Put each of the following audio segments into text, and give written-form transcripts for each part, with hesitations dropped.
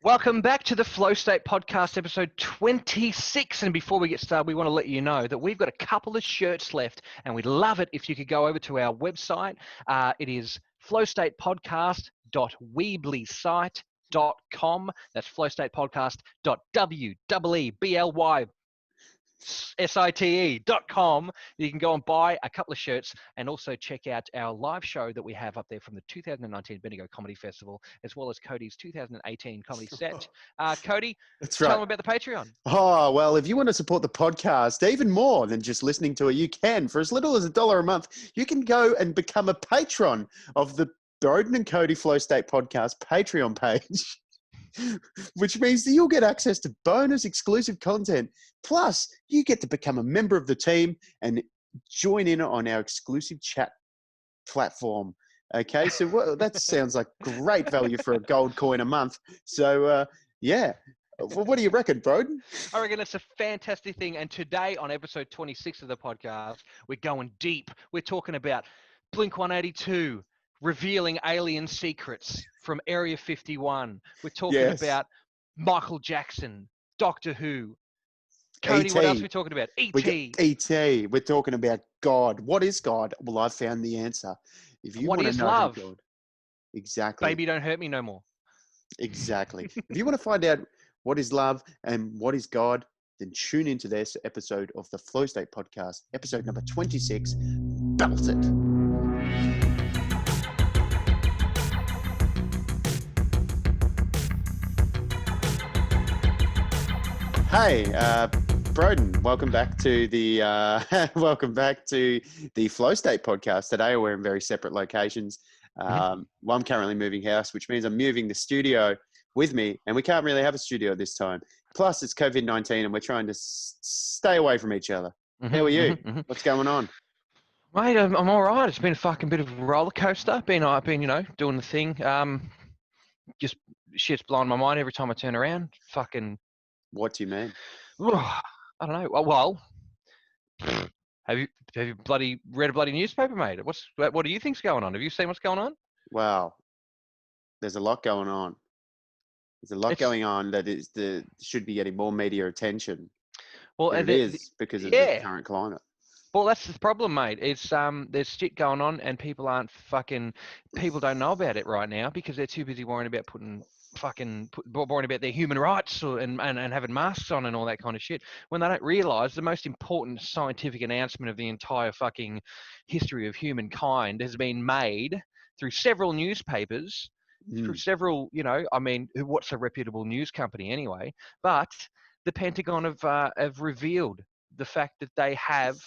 Welcome back to the Flow State Podcast, episode 26. And before we get started, we want to let you know that we've got a couple of shirts left, and we'd love it if you could go over to our website. It is flowstatepodcast.weeblysite.com. That's flowstatepodcast.weebly site.com. You can go and buy a couple of shirts and also check out our live show that we have up there from the 2019 Bendigo Comedy Festival, as well as Cody's 2018 comedy set. Cody, That's tell right. them about the Patreon. Oh, well, if you want to support the podcast even more than just listening to it, you can. For as little as $1 a month, you can go and become a patron of the Broden and Cody Flow State Podcast Patreon page, which means that you'll get access to bonus exclusive content. Plus, you get to become a member of the team and join in on our exclusive chat platform. Okay, so that sounds like great value for a gold coin a month. So, yeah. Well, what do you reckon, Broden? I reckon it's a fantastic thing. And today on episode 26 of the podcast, we're going deep. We're talking about Blink 182 revealing alien secrets from Area 51. We're talking about Michael Jackson, Doctor Who. Cody, what else are we talking about? E.T. E.T. We're talking about God. What is God? Well, I've found the answer. If you What want to is know love? who God, exactly. Baby, don't hurt me no more. Exactly. If you want to find out what is love and what is God, then tune into this episode of the Flow State Podcast, episode number 26. Belt it. Hey, Broden, welcome back to the Flow State Podcast. Today we're in very separate locations. Well, I'm currently moving house, which means I'm moving the studio with me, and we can't really have a studio this time. Plus, it's COVID-19, and we're trying to stay away from each other. How are you? What's going on? Mate, I'm all right. It's been a fucking bit of a roller coaster. I've been, doing the thing. Just shit's blowing my mind every time I turn around. Fucking. What do you mean? I don't know. Well, have you bloody read a bloody newspaper, mate? What do you think's going on? Have you seen what's going on? Wow, there's a lot going on. There's a lot going on that should be getting more media attention. Well, it is because of the current climate. Well, that's the problem, mate. It's there's shit going on, and people don't know about it right now because they're too busy worrying about worrying about their human rights and having masks on and all that kind of shit, when they don't realize the most important scientific announcement of the entire fucking history of humankind has been made through several newspapers, through several, what's a reputable news company anyway? But the Pentagon have revealed the fact that they have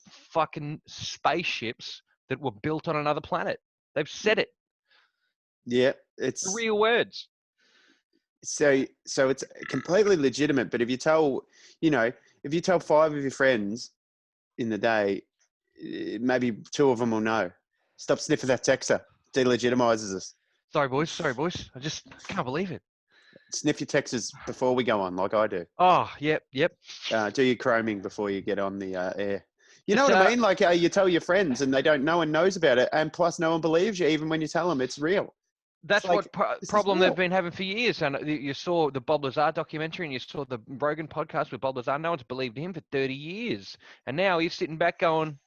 fucking spaceships that were built on another planet. They've said it. Yeah, it's real words. So it's completely legitimate. But if you tell 5 of your friends in the day, maybe 2 of them will know. Stop sniffing that texter. Delegitimizes us. Sorry, boys. I just can't believe it. Sniff your texters before we go on, like I do. Oh, yep. Do your chroming before you get on the air. You know what I mean? Like you tell your friends and no one knows about it. And plus no one believes you even when you tell them it's real. That's what problem they've been having for years. And you saw the Bob Lazar documentary and you saw the Rogan podcast with Bob Lazar. No one's believed him for 30 years. And now he's sitting back going,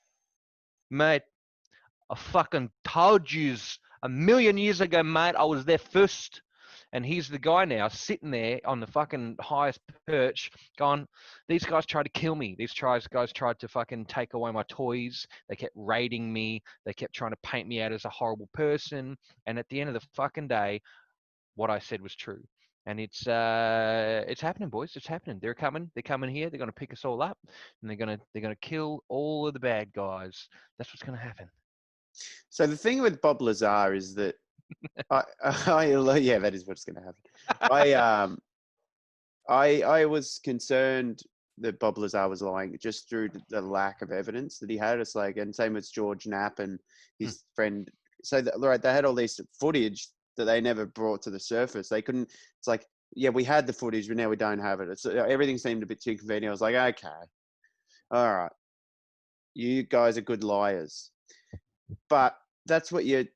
mate, I fucking told yous a million years ago, mate, I was there first. And he's the guy now sitting there on the fucking highest perch going, these guys tried to kill me. These guys tried to fucking take away my toys. They kept raiding me. They kept trying to paint me out as a horrible person. And at the end of the fucking day, what I said was true. And it's happening, boys. It's happening. They're coming here. They're going to pick us all up and they're going to kill all of the bad guys. That's what's going to happen. So the thing with Bob Lazar is that yeah, that is what's going to happen. I was concerned that Bob Lazar was lying just through the lack of evidence that he had. It's like, and same with George Knapp and his friend. So they had all this footage that they never brought to the surface. They couldn't. It's like, yeah, we had the footage, but now we don't have it. It's everything seemed a bit too convenient. I was like, okay, all right, you guys are good liars, but that's what you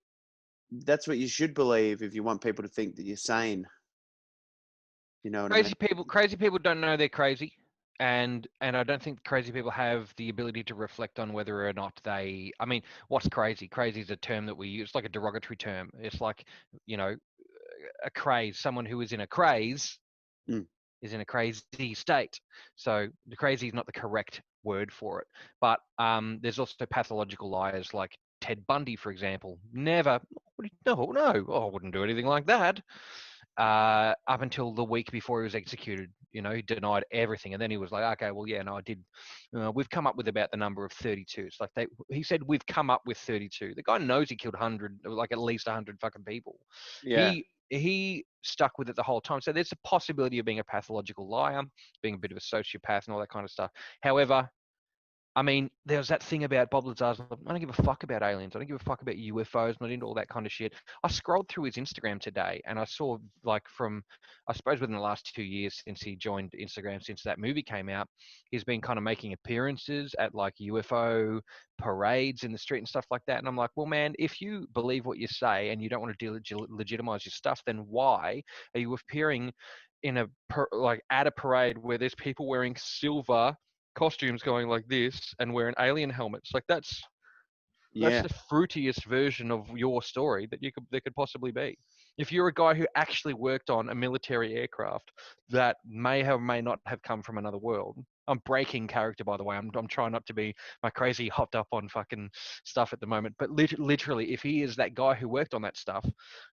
should believe if you want people to think that you're sane. You know what I mean? Crazy people don't know they're crazy, and I don't think crazy people have the ability to reflect on whether or not they. I mean, what's crazy? Crazy is a term that we use, like a derogatory term. It's like, you know, a craze. Someone who is in a craze Mm. is in a crazy state. So the crazy is not the correct word for it. But there's also pathological liars like Ted Bundy, for example. Never, no, oh, I wouldn't do anything like that. Up until the week before he was executed, you know, he denied everything, and then he was like, "Okay, well, yeah, no, I did. We've come up with about the number of 32." It's like he said, "We've come up with 32." The guy knows he killed 100, like at least 100 fucking people. Yeah. He stuck with it the whole time. So there's a possibility of being a pathological liar, being a bit of a sociopath, and all that kind of stuff. However, I mean, there was that thing about Bob Lazar's. I don't give a fuck about aliens. I don't give a fuck about UFOs. I'm not into all that kind of shit. I scrolled through his Instagram today, and I saw, like, from, I suppose, within the last 2 years since he joined Instagram, since that movie came out, he's been kind of making appearances at like UFO parades in the street and stuff like that. And I'm like, well, man, if you believe what you say and you don't want to legitimize your stuff, then why are you appearing in like at a parade where there's people wearing silver costumes going like this and wearing alien helmets? Like that's Yeah. the fruitiest version of your story that there could possibly be. If you're a guy who actually worked on a military aircraft that may have may not have come from another world. I'm breaking character, by the way. I'm trying not to be my crazy hopped up on fucking stuff at the moment. But literally, if he is that guy who worked on that stuff,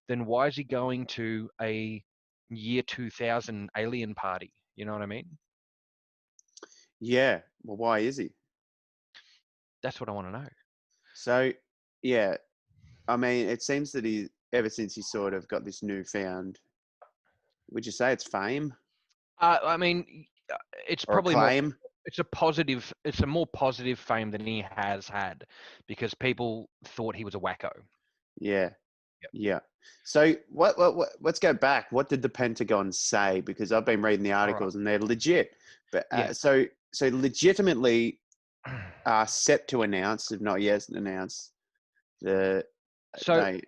then why is he going to a year 2000 alien party? You know what I mean? Yeah. Well, why is he? That's what I want to know. So, yeah, I mean, it seems that ever since he sort of got this newfound, would you say it's fame I mean, it's or probably more. acclaim? It's a positive. It's a more positive fame than he has had, because people thought he was a wacko. Yeah. Yep. Yeah. So let's go back. What did the Pentagon say? Because I've been reading the All right. articles and they're legit. But Yeah. so legitimately set to announce, if not yet announced, the So they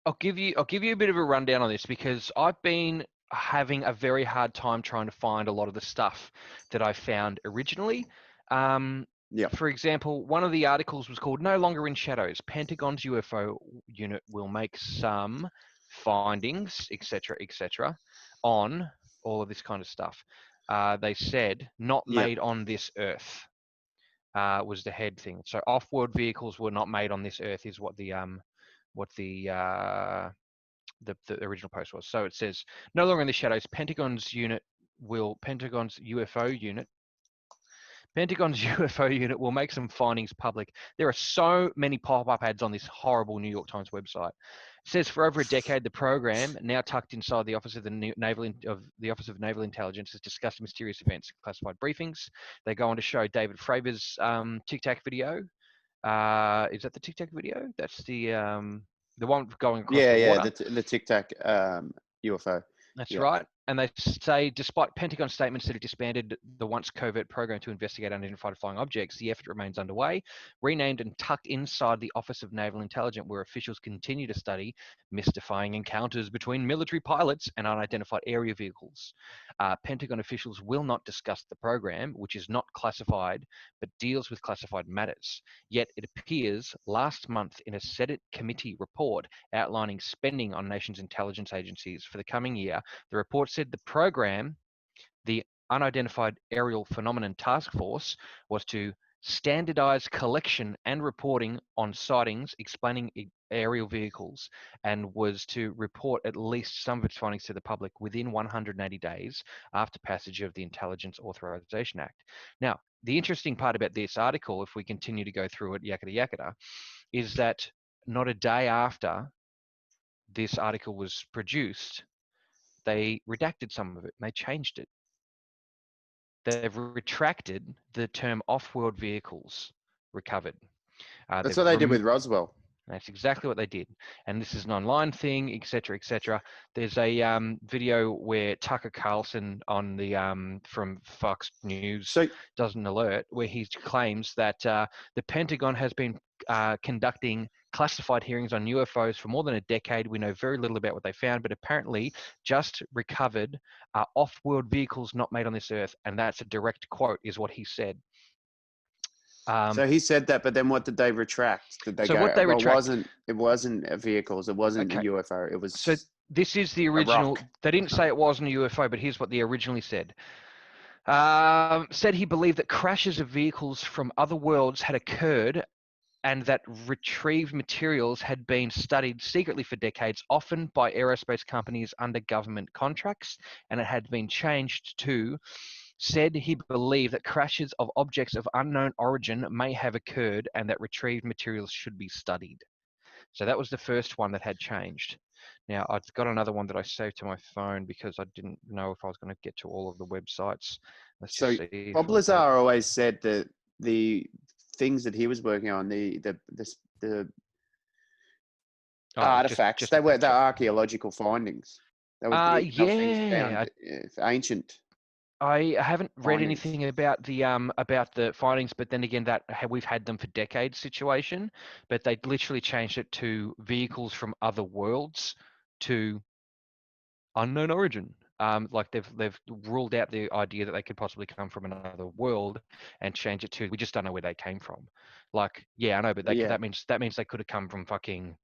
I'll give you a bit of a rundown on this, because I've been having a very hard time trying to find a lot of the stuff that I found originally. yeah. For example, one of the articles was called "No Longer in Shadows. Pentagon's UFO unit will make some findings, etc., on all of this kind of stuff." They said, "Not Yeah. made on this Earth." Was the head thing. So off-world vehicles were not made on this Earth, is what the the original post was. So it says, "No longer in the shadows. Pentagon's UFO unit will make some findings public." There are so many pop-up ads on this horrible New York Times website. It says, "For over a decade, the program, now tucked inside the Office of the Office of Naval Intelligence, has discussed mysterious events, classified briefings." They go on to show David Fravor's Tic Tac video. Is that the Tic Tac video? That's the one going across Yeah. the Yeah. water. The Tic Tac UFO. That's Yeah. right. And they say, despite Pentagon statements that it disbanded the once covert program to investigate unidentified flying objects, the effort remains underway, renamed and tucked inside the Office of Naval Intelligence, where officials continue to study mystifying encounters between military pilots and unidentified area vehicles. Pentagon officials will not discuss the program, which is not classified, but deals with classified matters. Yet it appears last month in a Senate committee report outlining spending on nation's intelligence agencies for the coming year, the report said the program, the Unidentified Aerial Phenomenon Task Force, was to standardize collection and reporting on sightings explaining aerial vehicles, and was to report at least some of its findings to the public within 180 days after passage of the Intelligence Authorization Act. Now, the interesting part about this article, if we continue to go through it yakata yakata, is that not a day after this article was produced, they redacted some of it and they changed it. They've retracted the term off-world vehicles recovered. That's what they did with Roswell. That's exactly what they did. And this is an online thing, etc., etc. There's a video where Tucker Carlson on the from Fox News So does an alert where he claims that the Pentagon has been conducting classified hearings on UFOs for more than a decade. We know very little about what they found, but apparently just recovered are off-world vehicles not made on this earth. And that's a direct quote, is what he said. So he said that, but then what did they retract? Did they So go, what they well, retract? it wasn't vehicles, it wasn't a Okay. UFO, it was So this is the a original. rock. They didn't say it wasn't a UFO, but here's what they originally said. Said he believed that crashes of vehicles from other worlds had occurred and that retrieved materials had been studied secretly for decades, often by aerospace companies under government contracts, and it had been changed to, said he believed that crashes of objects of unknown origin may have occurred and that retrieved materials should be studied. So that was the first one that had changed. Now, I've got another one that I saved to my phone because I didn't know if I was going to get to all of the websites. Let's just So see. Bob Lazar always said that the things that he was working on, the artifacts, they were the archaeological findings. That was the things found, ancient. I haven't read findings. anything about the findings, but then again, that we've had them for decades situation. But they literally changed it to vehicles from other worlds to unknown origin. Like they've ruled out the idea that they could possibly come from another world and change it to we just don't know where they came from. Like, yeah, I know, but that means they could have come from fucking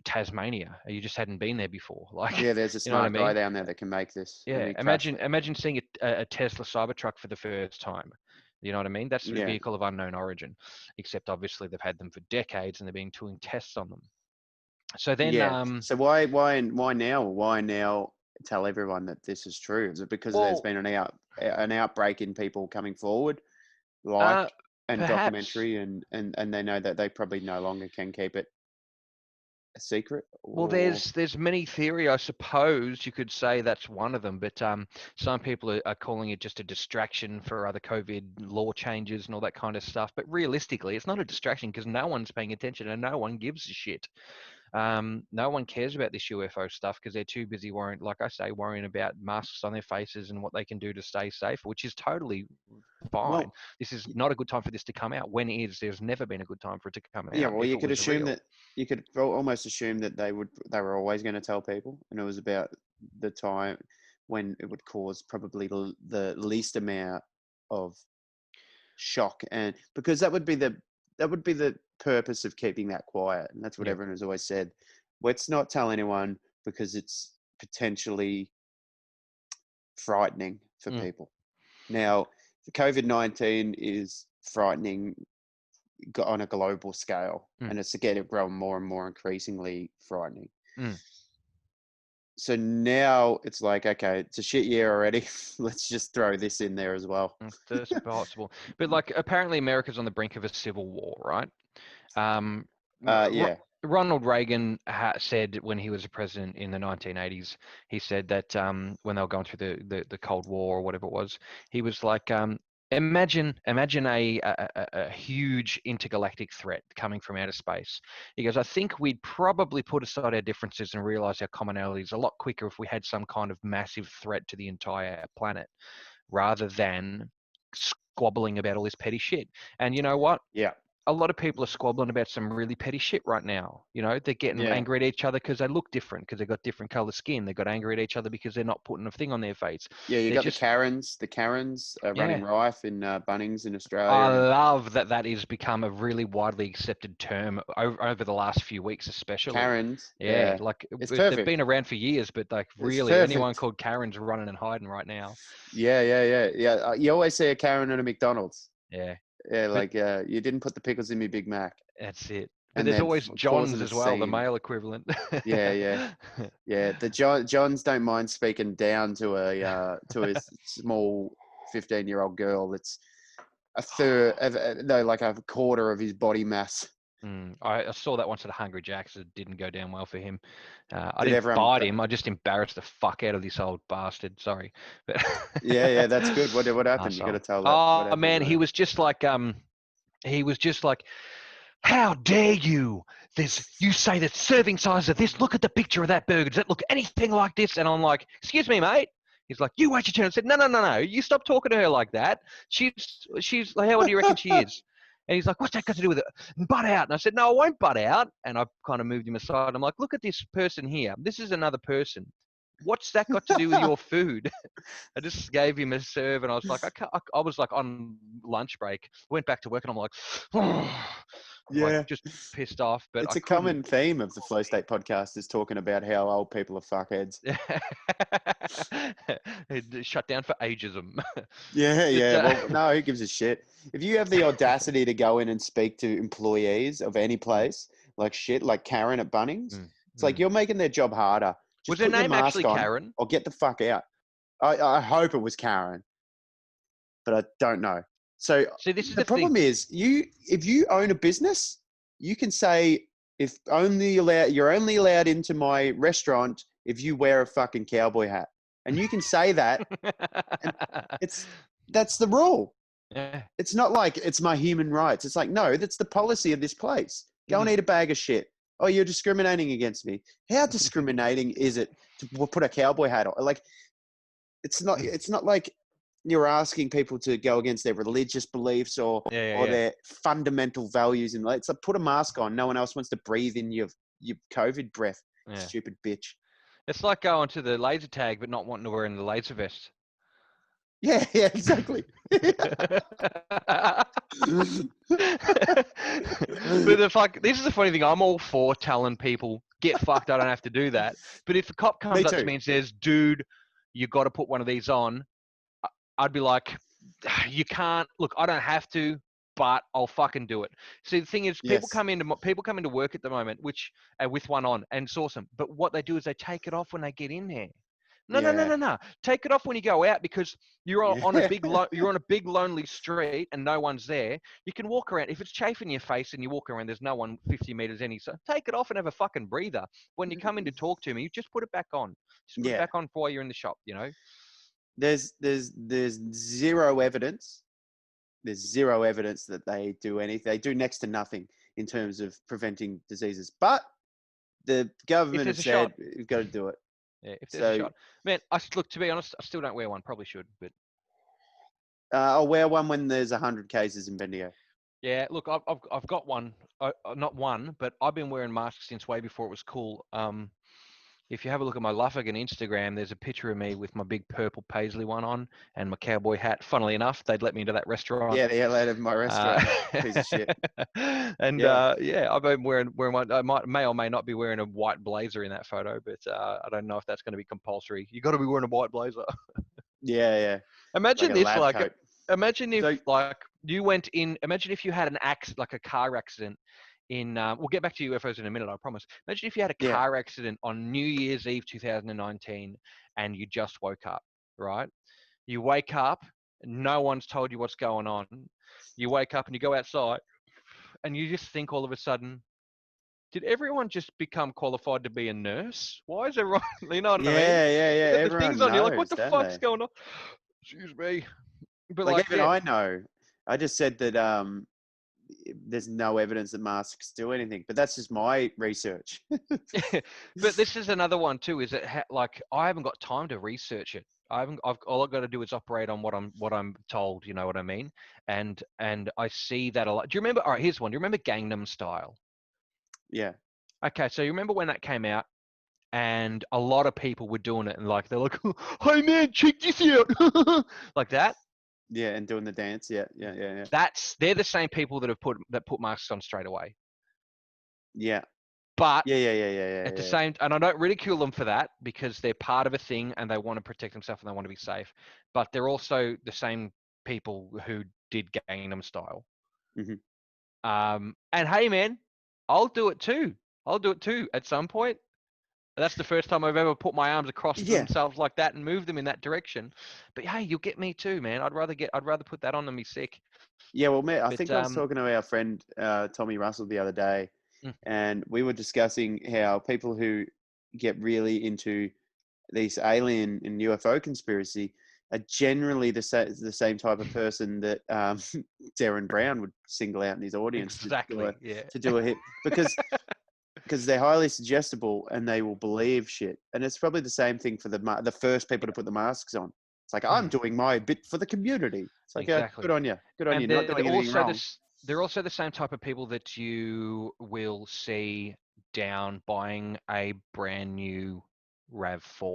Tasmania. You just hadn't been there before. Like, Yeah, there's a you know what I smart guy mean? down there that can make this. Yeah, And he crashed imagine seeing a Tesla Cybertruck for the first time. You know what I mean? That's a Yeah. vehicle of unknown origin, except obviously they've had them for decades and they're being doing tests on them. So then, Yeah. So why now? Why now tell everyone that this is true? Is it because there's been an outbreak in people coming forward, and perhaps. documentary, and they know that they probably no longer can keep it a secret? Well, there's many theory. I suppose you could say that's one of them, but some people are calling it just a distraction for other COVID law changes and all that kind of stuff. But realistically, it's not a distraction because no one's paying attention and no one gives a shit. No one cares about this UFO stuff because they're too busy worrying, like I say, worrying about masks on their faces and what they can do to stay safe, which is totally fine. Well, this is not a good time for this to come out. When is? There's never been a good time for it to come out. Yeah, well, you if it could was assume real. that you could almost assume that they were always going to tell people, and it was about the time when it would cause probably the least amount of shock, and because that would be the purpose of keeping that quiet, and that's what Yep. everyone has always said. Let's not tell anyone because it's potentially frightening for people. Now, the COVID-19 is frightening on a global scale, and it's getting grown more and more increasingly frightening. So now it's like, okay, it's a shit year already. Let's just throw this in there as well. That's possible. But like, apparently America's on the brink of a civil war, right? Yeah. Ronald Reagan said when he was a president in the 1980s, he said that when they were going through the Cold War or whatever it was, he was like, imagine a huge intergalactic threat coming from outer space. He goes, I think we'd probably put aside our differences and realize our commonalities a lot quicker if we had some kind of massive threat to the entire planet, rather than squabbling about all this petty shit. And you know what? Yeah. A lot of people are squabbling about some really petty shit right now. You know, they're getting angry at each other because they look different, because they've got different color skin. They got angry at each other because they're not putting a thing on their face. Yeah, you got the Karens. The Karens running rife in Bunnings in Australia. I love that is become a really widely accepted term over the last few weeks, especially. Karens. Yeah, like they've been around for years, but like really anyone called Karen's running and hiding right now. Yeah. You always see a Karen at a McDonald's. Yeah. Yeah, like you didn't put the pickles in me Big Mac. That's it. But there's always Johns as well, the male equivalent. Yeah. The Johns don't mind speaking down to a small 15-year-old girl that's a third, no, like a quarter of his body mass. I saw that once at a Hungry Jack's. It didn't go down well for him. I didn't bite him. I just embarrassed the fuck out of this old bastard. Sorry. But yeah, that's good. What happened? You got to tell that. Oh man, he was just like, how dare you? You say that serving size of this. Look at the picture of that burger. Does it look anything like this? And I'm like, excuse me, mate. He's like, you wait your turn. I said, no. You stop talking to her like that. She's like, how old do you reckon she is? And he's like, what's that got to do with it? Butt out. And I said, no, I won't butt out. And I kind of moved him aside. I'm like, look at this person here. This is another person. What's that got to do with your food? I just gave him a serve, and I was like, I was like on lunch break. Went back to work, and I'm like, Yeah. just pissed off. But It's I a common theme of the Flow State podcast is talking about how old people are fuckheads. Shut down for ageism. Yeah, But, yeah. Well, no, who gives a shit? If you have the audacity to go in and speak to employees of any place, like shit, like Karen at Bunnings, it's like you're making their job harder. Just Was her put your name mask actually on Karen? or get the fuck out. I hope it was Karen, but I don't know. So See, this is the problem is, if you own a business, you can say you're only allowed into my restaurant if you wear a fucking cowboy hat, and you can say that. And that's the rule. Yeah. It's not like it's my human rights. It's like, no, that's the policy of this place. Go and eat a bag of shit. Oh, you're discriminating against me. How discriminating is it to put a cowboy hat on? Like, it's not like you're asking people to go against their religious beliefs or their fundamental values. And it's like, put a mask on. No one else wants to breathe in your COVID breath. Yeah. Stupid bitch. It's like going to the laser tag, but not wanting to wear in the laser vest. Yeah, exactly. But this is the funny thing. I'm all for telling people, get fucked. I don't have to do that. But if a cop comes up to me and says, dude, you got to put one of these on, I'd be like, you can't. Look, I don't have to, but I'll fucking do it. See, the thing is, people come into work at the moment, which with one on, and it's awesome. But what they do is they take it off when they get in there. No. Take it off when you go out, because you're on a big lonely street and no one's there. You can walk around. If it's chafing your face and you walk around, there's no one 50 meters so take it off and have a fucking breather. When you come in to talk to me, you just put it back on. Just put it back on while you're in the shop. You know. There's zero evidence. There's zero evidence that they do anything. They do next to nothing in terms of preventing diseases. But the government has said you've got to do it. Yeah, if there's a shot. Man, look, to be honest, I still don't wear one. Probably should, but I'll wear one when there's 100 cases in Bendigo. Yeah, look, I've got one. Not one, but I've been wearing masks since way before it was cool. If you have a look at my Luffagan Instagram, there's a picture of me with my big purple paisley one on and my cowboy hat. Funnily enough, they'd let me into that restaurant. Yeah, they let in my restaurant. Piece of shit. And I've been wearing one. I may or may not be wearing a white blazer in that photo, but I don't know if that's going to be compulsory. You got to be wearing a white blazer. Yeah. Imagine this, coat. Imagine if you went in. Imagine if you had an accident, like a car accident. We'll get back to UFOs in a minute, I promise. Imagine if you had a car accident on New Year's Eve 2019 and you just woke up, right? You wake up, no one's told you what's going on. You wake up and you go outside and you just think all of a sudden, did everyone just become qualified to be a nurse? Why is everyone, you know what I mean? Yeah. The things on, you're like, what the fuck's going on? Excuse me. But even I know. I just said that there's no evidence that masks do anything, but that's just my research. But this is another one too. Is that I haven't got time to research it. All I've got to do is operate on what I'm told. You know what I mean? And I see that a lot. Do you remember? All right, here's one. Do you remember Gangnam Style? Yeah. Okay, so you remember when that came out, and a lot of people were doing it, and they're like, "Hey man, check this out," like that. Yeah, and doing the dance. Yeah. They're the same people that put masks on straight away. Yeah. But yeah. At the same, and I don't ridicule them for that because they're part of a thing and they want to protect themselves and they want to be safe. But they're also the same people who did Gangnam Style. Mm-hmm. And hey, man, I'll do it too. At some point. That's the first time I've ever put my arms across themselves like that and move them in that direction. But hey, you'll get me too, man. I'd rather put that on than be sick. Yeah, well, man, I think I was talking to our friend Tommy Russell the other day, and we were discussing how people who get really into these alien and UFO conspiracy are generally the same type of person that Darren Brown would single out in his audience to do a hit because they're highly suggestible and they will believe shit. And it's probably the same thing for the first people to put the masks on. It's like, I'm doing my bit for the community. It's like, good on you. Good on you. Not doing anything wrong. they're also the same type of people that you will see down buying a brand new RAV4. Do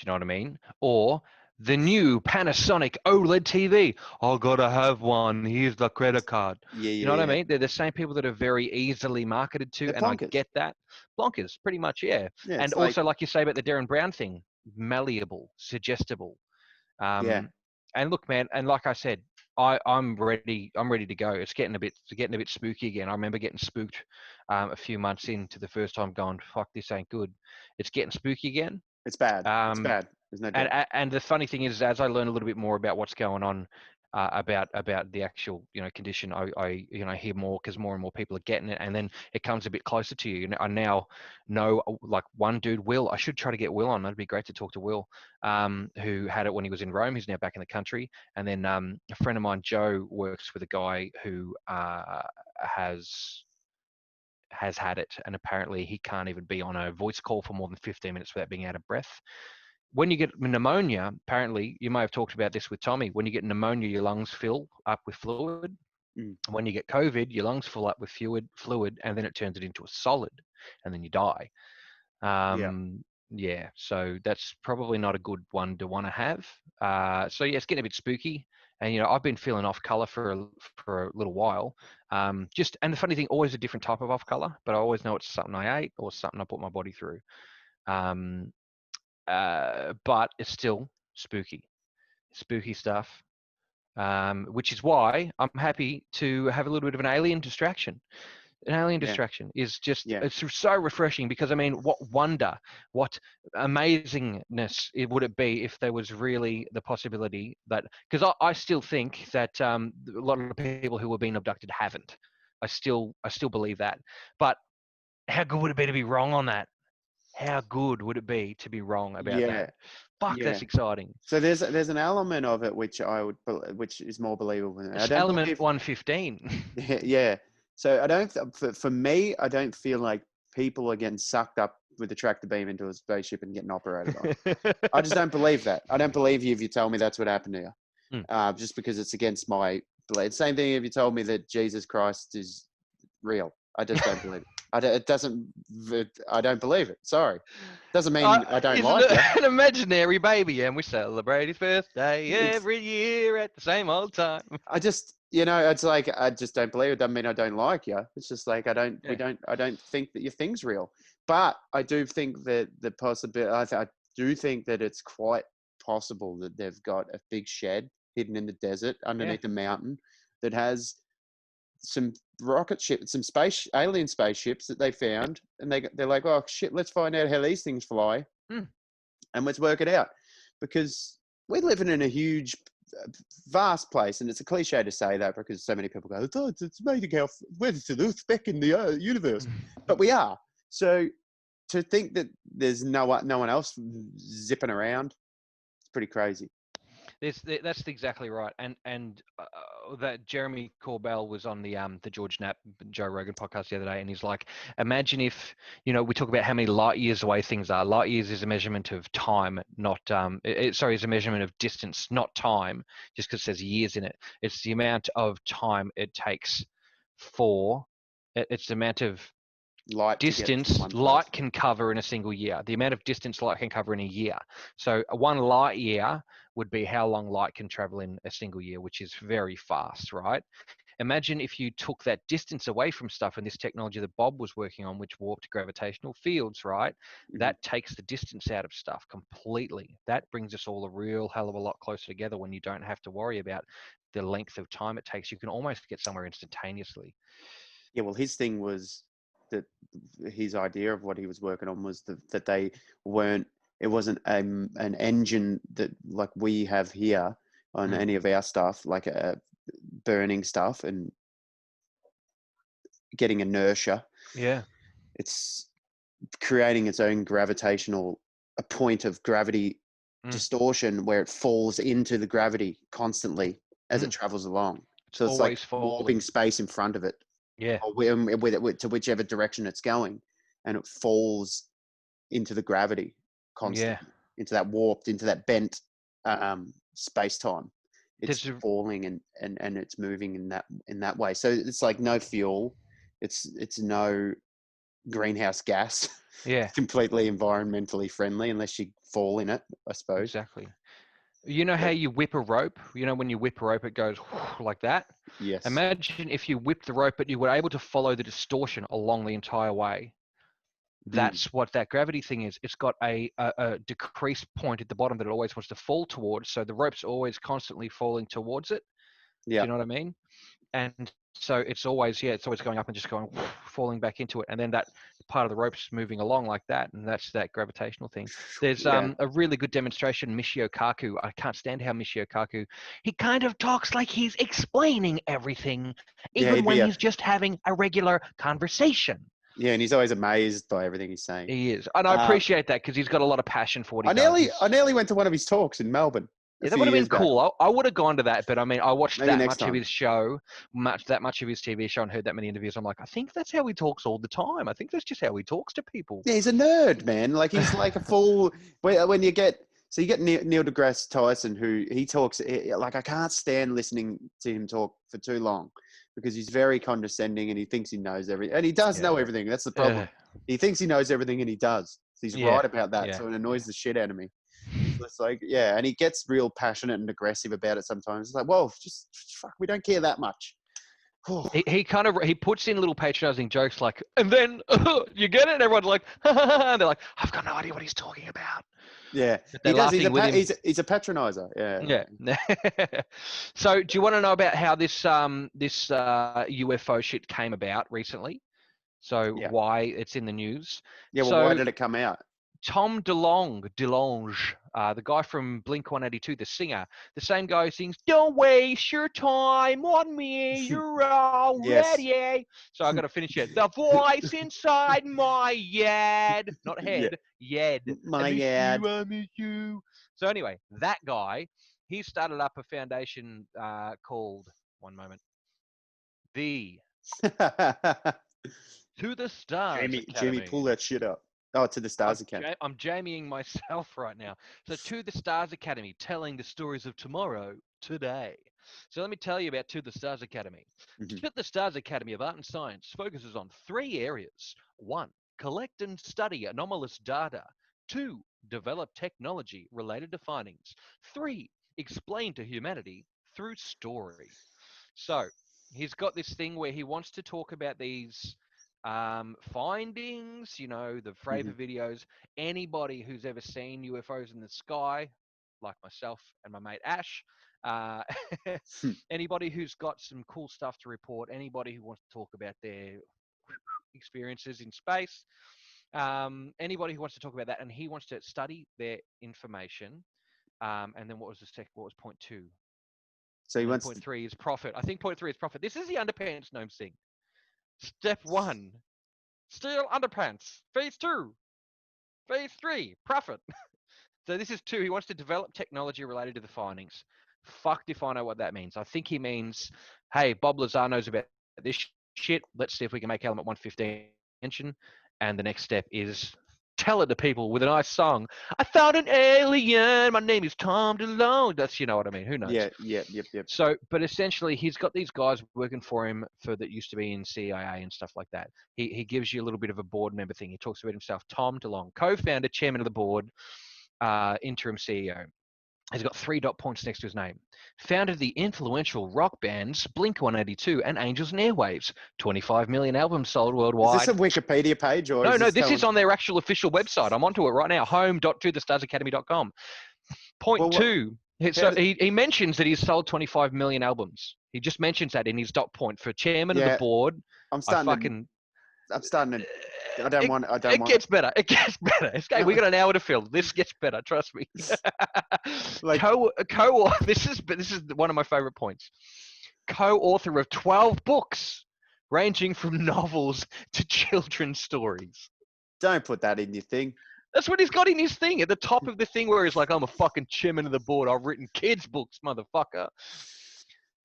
you know what I mean? Or the new Panasonic OLED TV. I gotta have one. Here's the credit card. Yeah, You know yeah, what I yeah. mean? They're the same people that are very easily marketed to, They're and I plonkers. get that. Blonkers, pretty much, yeah. Yeah, And it's like, also, like you say about the Darren Brown thing, malleable, suggestible. yeah, And look, man, and like I said, I'm ready. I'm ready to go. It's getting a bit spooky again. I remember getting spooked a few months into the first time, going, "Fuck, this ain't good." It's getting spooky again. it's bad. It's Um, bad. There's no doubt. and the funny thing is, as I learn a little bit more about what's going on, about the actual condition, I hear more, because more and more people are getting it, and then it comes a bit closer to you. I now know, like, one dude, Will. I should try to get Will on. That'd be great to talk to Will, who had it when he was in Rome. He's now back in the country. And then a friend of mine, Joe, works with a guy who has had it, and apparently he can't even be on a voice call for more than 15 minutes without being out of breath. When you get pneumonia, apparently, you may have talked about this with Tommy. When you get pneumonia, your lungs fill up with fluid. Mm. When you get COVID, your lungs fill up with fluid, and then it turns it into a solid, and then you die. Yeah. Yeah, so that's probably not a good one to want to have. So yeah, it's getting a bit spooky, and I've been feeling off color for a little while. And the funny thing, always a different type of off color, but I always know it's something I ate or something I put my body through. Um, but it's still spooky stuff. Which is why I'm happy to have a little bit of an alien distraction. An alien Yeah. distraction is just, Yeah. it's so refreshing, because I mean, what wonder, what amazingness would it be if there was really the possibility that, because I still think that a lot of the people who were being abducted haven't. I still believe that. But how good would it be to be wrong on that? How good would it be to be wrong about Yeah. that? Fuck, Yeah. that's exciting. So there's an element of it which which is more believable. I It's don't element believe. 115. Yeah. So I don't. For me, I don't feel like people are getting sucked up with the tractor beam into a spaceship and getting operated on. I just don't believe that. I don't believe you if you tell me that's what happened to you. Just because it's against my belief. Same thing if you told me that Jesus Christ is real. I just don't believe it. It doesn't. I don't believe it. Sorry. Doesn't mean I don't He's like you. an imaginary baby, and we celebrate his birthday It's. every year at the same old time. I just. It's like I just don't believe it. Doesn't mean I don't like you. It's just like I don't. We Yeah. don't. I don't think that your thing's real. But I do think that the possibility. I do think that it's quite possible that they've got a big shed hidden in the desert underneath a mountain that has some rocket ships, some alien spaceships that they found, and they're like, oh shit, let's find out how these things fly, Mm. and let's work it out, because we're living in a huge, vast place, and it's a cliche to say that because so many people go, oh, it's amazing how we're the speck in the universe, but we are. So to think that there's no one else zipping around, it's pretty crazy. That's exactly right, and that Jeremy Corbell was on the George Knapp Joe Rogan podcast the other day, and he's like, imagine if we talk about how many light years away things are. Light years is a measurement of time, not sorry, is a measurement of distance, not time. Just because it says years in it, it's the amount of time it takes for. It's the amount of Light to get from distance one light place. can cover in a single year. The amount of distance light can cover in a year. So one light year would be how long light can travel in a single year, which is very fast, right? Imagine if you took that distance away from stuff, and this technology that Bob was working on, which warped gravitational fields, right? Mm-hmm. That takes the distance out of stuff completely. That brings us all a real hell of a lot closer together when you don't have to worry about the length of time it takes. You can almost get somewhere instantaneously. Yeah, well, his thing was that his idea of what he was working on was that they weren't. It wasn't an engine that like we have here on any of our stuff, like burning stuff and getting inertia. Yeah. It's creating its own a point of gravity distortion where it falls into the gravity constantly as it travels along. It's So it's like always falling. warping space in front of it. Yeah. Or with it to whichever direction it's going, and it falls into the gravity constantly, into that warped, into that bent space time. it's There's falling and it's moving in that way. So it's like no fuel, it's no greenhouse gas. yeah, It's completely environmentally friendly unless you fall in it, I suppose. exactly. You know how But you whip a rope? You know when you whip a rope, it goes like that. yes. Imagine if you whipped the rope, but you were able to follow the distortion along the entire way. Mm, That's what that gravity thing is. It's got a decreased point at the bottom that it always wants to fall towards. So the rope's always constantly falling towards it. Do yeah. you know what I mean? And so it's always going up and just going falling back into it, and then that part of the rope's moving along like that, and that's that gravitational thing. There's Yeah. a really good demonstration. Michio Kaku, I can't stand how Michio Kaku, he kind of talks like he's explaining everything, Yeah, even he'd when be he's just having a regular conversation. yeah, and he's always amazed by everything he's saying. He is, and I Uh, appreciate that because he's got a lot of passion for what he does. I nearly went to one of his talks in Melbourne a Yeah, that few would have been years back. cool. I would have gone to that, but I mean, I watched Maybe that next much of time. his show, that much of his TV show, and heard that many interviews. I'm like, I think that's how he talks all the time. I think that's just how he talks to people. Yeah, he's a nerd, man. Like he's like a full. When you get you get Neil deGrasse Tyson, who he talks like I can't stand listening to him talk for too long because he's very condescending and he thinks he knows everything, and he does know Yeah, everything. That's the problem. He thinks he knows everything, and he does. He's yeah, right about that, yeah. so it annoys the shit out of me. So it's like, yeah, and he gets real passionate and aggressive about it sometimes. It's like, well, just fuck, we don't care that much. He kind of he puts in little patronizing jokes like, and then you get it, and everyone's like, and they're like, I've got no idea what he's talking about. Yeah, But he they're does. laughing with him. He's a patronizer. Yeah. Yeah. So, do you want to know about how this UFO shit came about recently? So Yeah. why it's in the news. Yeah. Well, why So did it come out? Tom DeLonge, the guy from Blink 182, the singer, the same guy who sings "Don't waste your time on me, you're Yes. already." So I got to finish it. The voice inside my head, not Yeah. head, yed. My ad. I miss you. So anyway, that guy, he started up a foundation called one moment, the To the Stars Jamie, Academy. pull that shit up. Oh, to the Stars account. I'm Jamieing myself right now. So, To the Stars Academy, telling the stories of tomorrow, today. So, let me tell you about To the Stars Academy. Mhm. To the Stars Academy of Art and Science focuses on 3 areas. 1, collect and study anomalous data. 2, develop technology related to findings. 3, explain to humanity through story. So, he's got this thing where he wants to talk about these findings, the Fravor Mhm. videos. Anybody who's ever seen UFOs in the sky, like myself and my mate Ash, uh, anybody who's got some cool stuff to report, anybody who wants to talk about their experiences in space, anybody who wants to talk about that, and he wants to study their information. And then what was point 2? So he And then wants point to, 3 is profit. I think point 3 is profit. This is the underpants gnome thing. Step 1, steal underpants. Phase 2, phase 3, profit. So this is 2. He wants to develop technology related to the findings. Fucked if I know what that means. I think he means, hey, Bob Lazar knows about this shit. Let's see if we can make element 115 mention. And the next step is tell it to people with a nice song. I found an alien. My name is Tom DeLonge. That's, you know what I mean. Who knows? yeah, yep. So, but essentially, he's got these guys working for him that used to be in CIA and stuff like that. He gives you a little bit of a board member thing. He talks about himself, Tom DeLonge, co-founder, chairman of the board, interim CEO. He's got 3 dot points next to his name. Founded the influential rock bands Blink 182 and Angels and Airwaves. 25 million albums sold Is this worldwide. a Wikipedia page or No, is this this telling? is on their actual official website. I'm onto it right now. home.tothestarsacademy.com. Point Well, what, 2. how So did, he mentions that he's sold 25 million albums. He just mentions that in his dot point for chairman of the yeah, board. I'm I starting to. fucking. I'm starting to. I don't It, want. I don't it want. gets better. It gets better. Okay, we got an hour to fill. This gets better. Trust me. Like, This is one of my favorite points. Co-author of 12 books, ranging from novels to children's stories. don't put that in your thing. That's what he's got in his thing at the top of the thing where he's like, I'm a fucking chairman of the board. I've written kids' books, motherfucker.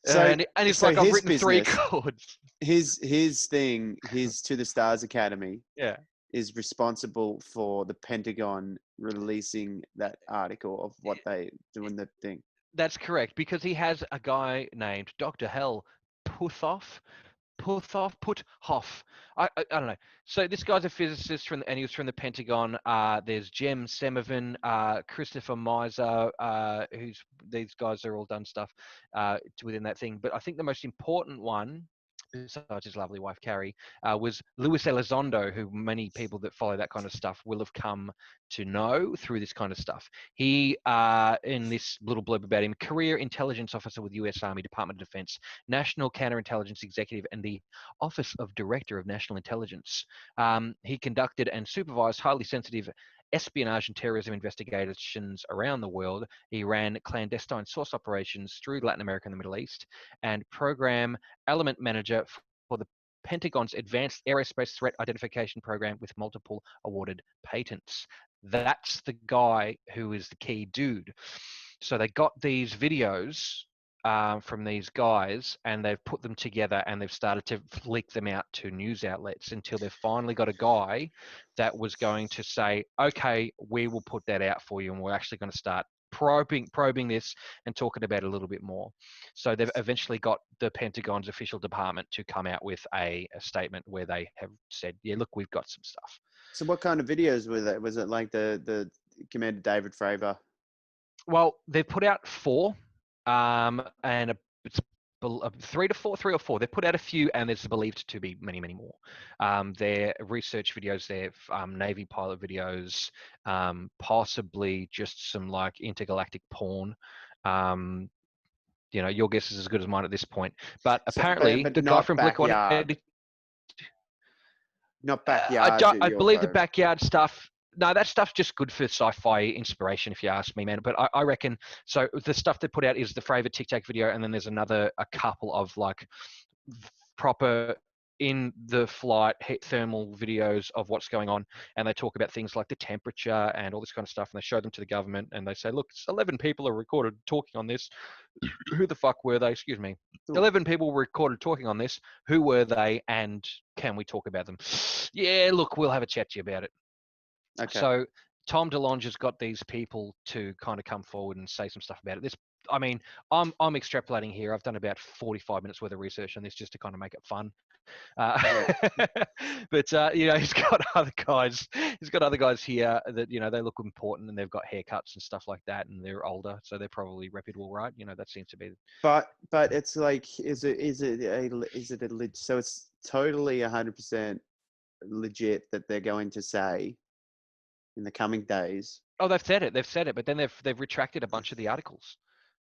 So, And he's so like, I've his written 3 business, chords. his thing, his To the Stars Academy Yeah. is responsible for the Pentagon releasing that article of what they doing the thing. That's correct, because he has a guy named Dr. Hell Puthoff. Puthoff. I don't know. So this guy's a physicist and he was from the Pentagon. There's Jem Semovin, Christopher Miser, who's these guys are all done stuff within that thing. But I think the most important one, besides his lovely wife Carrie, was Luis Elizondo, who many people that follow that kind of stuff will have come to know through this kind of stuff. He, in this little blurb about him, career intelligence officer with U.S. Army, Department of Defense, National Counterintelligence Executive, and the Office of Director of National Intelligence. He conducted and supervised highly sensitive espionage and terrorism investigations around the world. He ran clandestine source operations through Latin America and the Middle East, and program element manager for the Pentagon's Advanced Aerospace Threat Identification Program with multiple awarded patents. That's the guy who is the key dude. So they got these videos from these guys and they've put them together and they've started to leak them out to news outlets until they've finally got a guy that was going to say, okay, we will put that out for you and we're actually going to start probing this and talking about it a little bit more. So they've eventually got the Pentagon's official department to come out with a statement where they have said, yeah, look, we've got some stuff. So what kind of videos were that? Was it like the Commander David Fravor? Well, they've put out 4, and it's 3 or 4. They've put out a few, and there's believed to be many, many more. They're research videos, they're Navy pilot videos, possibly just some like intergalactic porn. You know, your guess is as good as mine at this point. But So, apparently, but the guy not from Blink backyard, 182, not backyard I believe the UFO. backyard stuff. No, that stuff's just good for sci-fi inspiration, if you ask me, man. But I reckon so. The stuff they put out is the Fravor Tic Tac video, and then there's a couple of like proper in the flight thermal videos of what's going on, and they talk about things like the temperature and all this kind of stuff, and they show them to the government, and they say, look, 11 people are recorded talking on this. Who the fuck were they? Excuse me. 11 people were recorded talking on this. Who were they, and can we talk about them? Yeah, look, we'll have a chat to you about it. Okay. So Tom DeLonge has got these people to kind of come forward and say some stuff about it. I mean, I'm extrapolating here. I've done about 45 minutes worth of research on this just to kind of make it fun. But you know, he's got other guys. He's got other guys here that, you know, they look important and they've got haircuts and stuff like that, and they're older, so they're probably reputable, right? You know, that seems to be. But it's like, is it so it's totally 100% legit that they're going to say in the coming days? Oh, they've said it, but then they've retracted a bunch of the articles.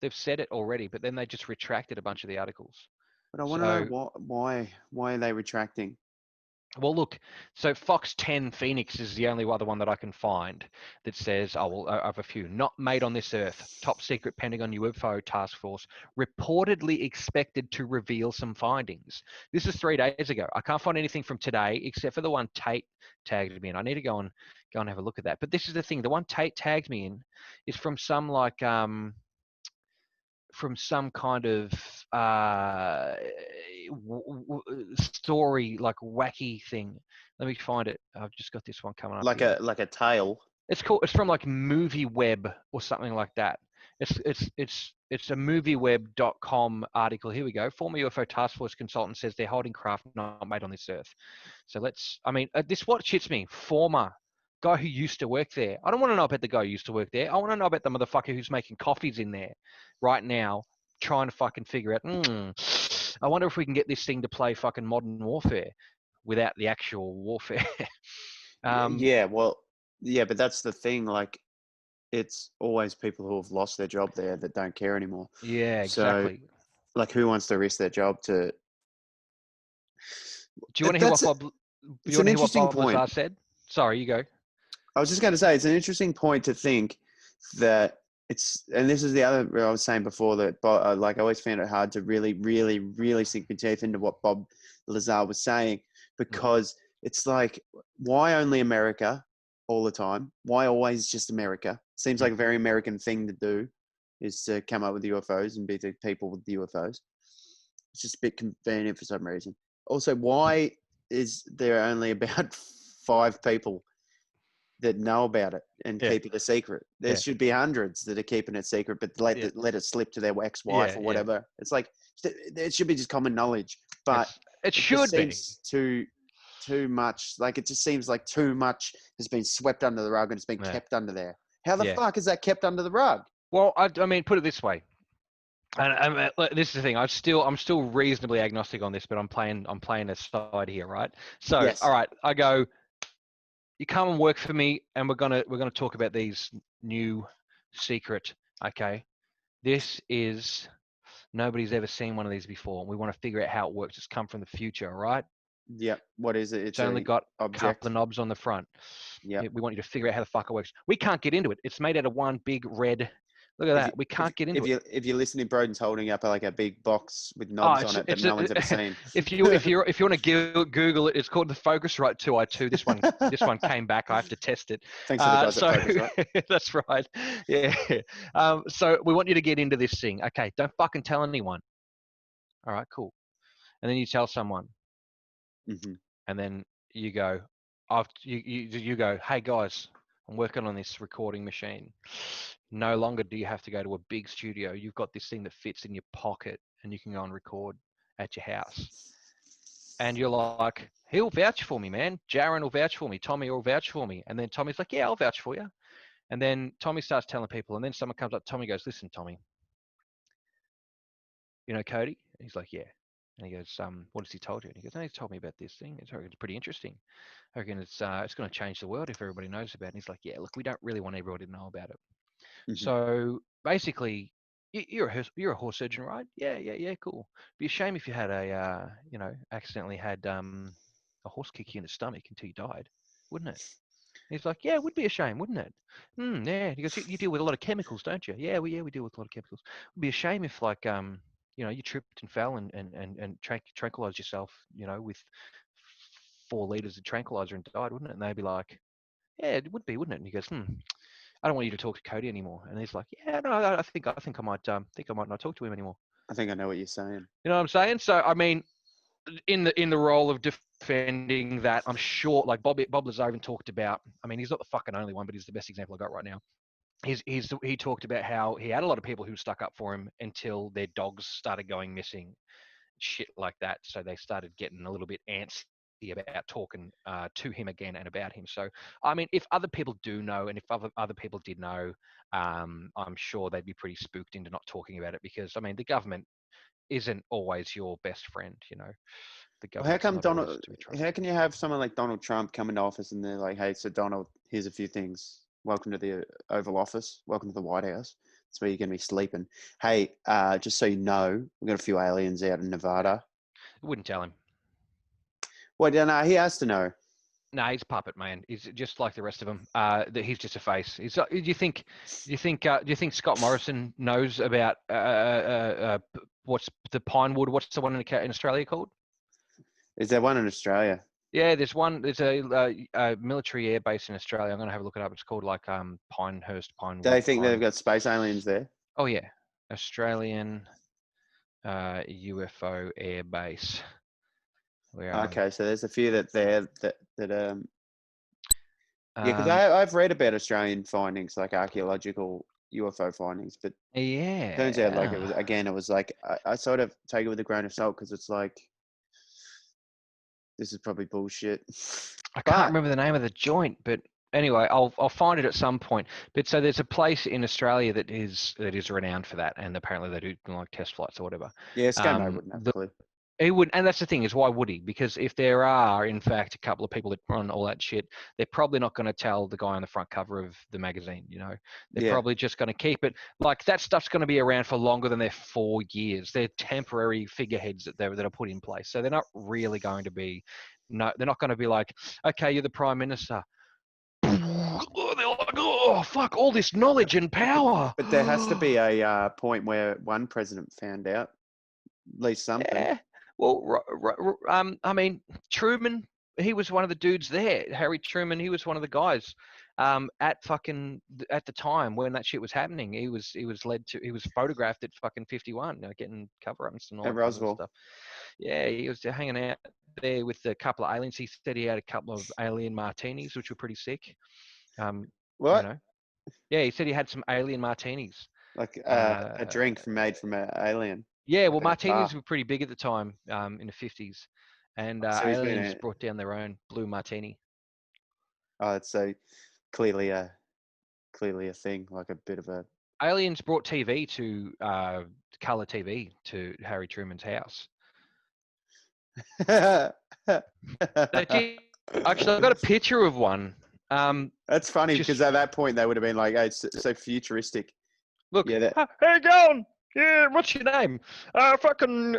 They've said it already, but then they just retracted a bunch of the articles. But I want to So, know why are they retracting? well, look, so Fox 10 Phoenix is the only other one that I can find that says, oh, well, I have a few. Not made on this earth. Top secret Pentagon UFO task force reportedly expected to reveal some findings. This is 3 days ago. I can't find anything from today except for the one Tate tagged me in. I need to go and have a look at that. But this is the thing. The one Tate tagged me in is from some like from some kind of story, like wacky thing. Let me find it. I've just got this one coming up. Like Here. a tale. It's from like Movie Web or something like that. It's a movieweb.com article. Here we go. Former UFO task force consultant says they're holding craft not made on this earth. So this what shits me. Former guy who used to work there. I don't want to know about the guy who used to work there. I want to know about the motherfucker who's making coffees in there right now, trying to fucking figure out, I wonder if we can get this thing to play fucking Modern Warfare without the actual warfare. Yeah, well, yeah, but that's the thing. Like, it's always people who have lost their job there that don't care anymore. Yeah, So, exactly. like, who wants to risk their job to? Do you want to hear what Bob? It's an interesting point. Lazar said? Sorry, you go. I was just going to say it's an interesting point to think that it's, and this is the other I was saying before that, like, I always found it hard to really, really, really sink my teeth into what Bob Lazar was saying, because it's like, why only America all the time? Why always just America? Seems like a very American thing to do, is to come up with UFOs and be the people with the UFOs. It's just a bit convenient for some reason. Also, why is there only about 5 people that know about it and Yeah. keep it a secret. There Yeah. should be hundreds that are keeping it secret, but let it slip to their ex-wife Yeah, or yeah. whatever. It's like it should be just common knowledge, but It it just should be. seems too much. Like it just seems like too much has been swept under the rug and it's been Yeah. kept under there. How the Yeah. fuck is that kept under the rug? Well, I mean, put it this way. And this is the thing. I'm still reasonably agnostic on this, but I'm playing a side here, right? So, Yes. all right, I go. You come and work for me, and we're gonna talk about these new secret. Okay, this is nobody's ever seen one of these before. We want to figure out how it works. It's come from the future, all right? Yep. What is it? It's only got a couple object. of knobs on the front. Yep. We want you to figure out how the fuck it works. We can't get into it. It's made out of one big red. Look at that. We can't get into it. If you're listening, Broden's holding up like a big box with knobs on it that no one's ever seen. If you want to Google it, it's called the Focusrite 2i2. This one came back. I have to test it. Thanks to the guys at Focusrite. That's right. Yeah. So we want you to get into this thing. Okay. Don't fucking tell anyone. All right. Cool. And then you tell someone. Mm-hmm. And then you go. You go. Hey guys, I'm working on this recording machine. No longer do you have to go to a big studio. You've got this thing that fits in your pocket and you can go and record at your house. And you're like, he'll vouch for me, man. Jaron will vouch for me. Tommy will vouch for me. And then Tommy's like, yeah, I'll vouch for you. And then Tommy starts telling people. And then someone comes up. Tommy goes, listen, Tommy, you know Cody? And he's like, yeah. And he goes, what has he told you? And he goes, no, he's told me about this thing. It's pretty interesting. I reckon it's going to change the world if everybody knows about it. And he's like, yeah, look, we don't really want everybody to know about it. Mm-hmm. So basically, you're a horse surgeon, right? Yeah, cool. Be a shame if you had accidentally had a horse kick you in the stomach until you died, wouldn't it? And he's like, yeah, it would be a shame, wouldn't it? Yeah. He goes, you deal with a lot of chemicals, don't you? Yeah, we deal with a lot of chemicals. It'd be a shame if you tripped and fell and tranquilized yourself, with 4 liters of tranquilizer and died, wouldn't it? And they'd be like, yeah, it would be, wouldn't it? And he goes, I don't want you to talk to Cody anymore. And he's like, yeah, no, I think I might not talk to him anymore. I think I know what you're saying. You know what I'm saying? So I mean, in the role of defending that, I'm sure like Bob Lazar even talked about. I mean, he's not the fucking only one, but he's the best example I got right now. He talked about how he had a lot of people who stuck up for him until their dogs started going missing, shit like that. So they started getting a little bit antsy about talking to him again and about him. So, I mean, if other people do know, and if other people did know, I'm sure they'd be pretty spooked into not talking about it because, I mean, the government isn't always your best friend, The government. How can you have someone like Donald Trump come into office and they're like, hey, so Donald, here's a few things. Welcome to the Oval Office. Welcome to the White House. That's where you're going to be sleeping. Hey, just so you know, we've got a few aliens out in Nevada. I wouldn't tell him. Well, no, he has to know. No, he's a puppet, man. He's just like the rest of them. He's just a face. Do you think Scott Morrison knows about what's the Pinewood? What's the one in Australia called? Is there one in Australia? Yeah, there's one. There's a military air base in Australia. I'm gonna have a look it up. It's called like Pinehurst, Pinewood. Do they think they've got space aliens there? Oh yeah, Australian UFO air base. Okay, so there's a few that yeah, because I've read about Australian findings, like archaeological UFO findings, but yeah, turns out like it was like I sort of take it with a grain of salt because it's like this is probably bullshit. I can't remember the name of the joint, but anyway, I'll find it at some point. But so there's a place in Australia that is renowned for that, and apparently they do like test flights or whatever. Yeah, Scamo wouldn't have a clue. He would, and that's the thing is, why would he? Because if there are, in fact, a couple of people that run all that shit, they're probably not going to tell the guy on the front cover of the magazine. They're probably just going to keep it like that stuff's going to be around for longer than their 4 years. They're temporary figureheads that are put in place, so they're not really going to be. No, they're not going to be like, okay, you're the prime minister. They're like, oh fuck, all this knowledge and power. But there has to be a point where one president found out at least something. Yeah. Well, I mean, Truman, he was one of the dudes there. Harry Truman, he was one of the guys at the time when that shit was happening. He was photographed at fucking 51, getting cover-ups and all that kind of stuff. Yeah, he was hanging out there with a couple of aliens. He said he had a couple of alien martinis, which were pretty sick. You What? know, yeah, he said he had some alien martinis. Like a Uh, drink made from an alien, yeah, well, like at a bar. martinis were pretty big at the time, in the 50s, and So he's been aliens a. brought down their own blue martini. Oh, it's so clearly a thing, like a bit of a. Aliens brought TV to color TV to Harry Truman's house. They did. Actually, I got a picture of one. That's funny because Just at that point they would have been like, "Hey, it's so futuristic." look. Yeah, that How you going? Yeah, what's your name? Fucking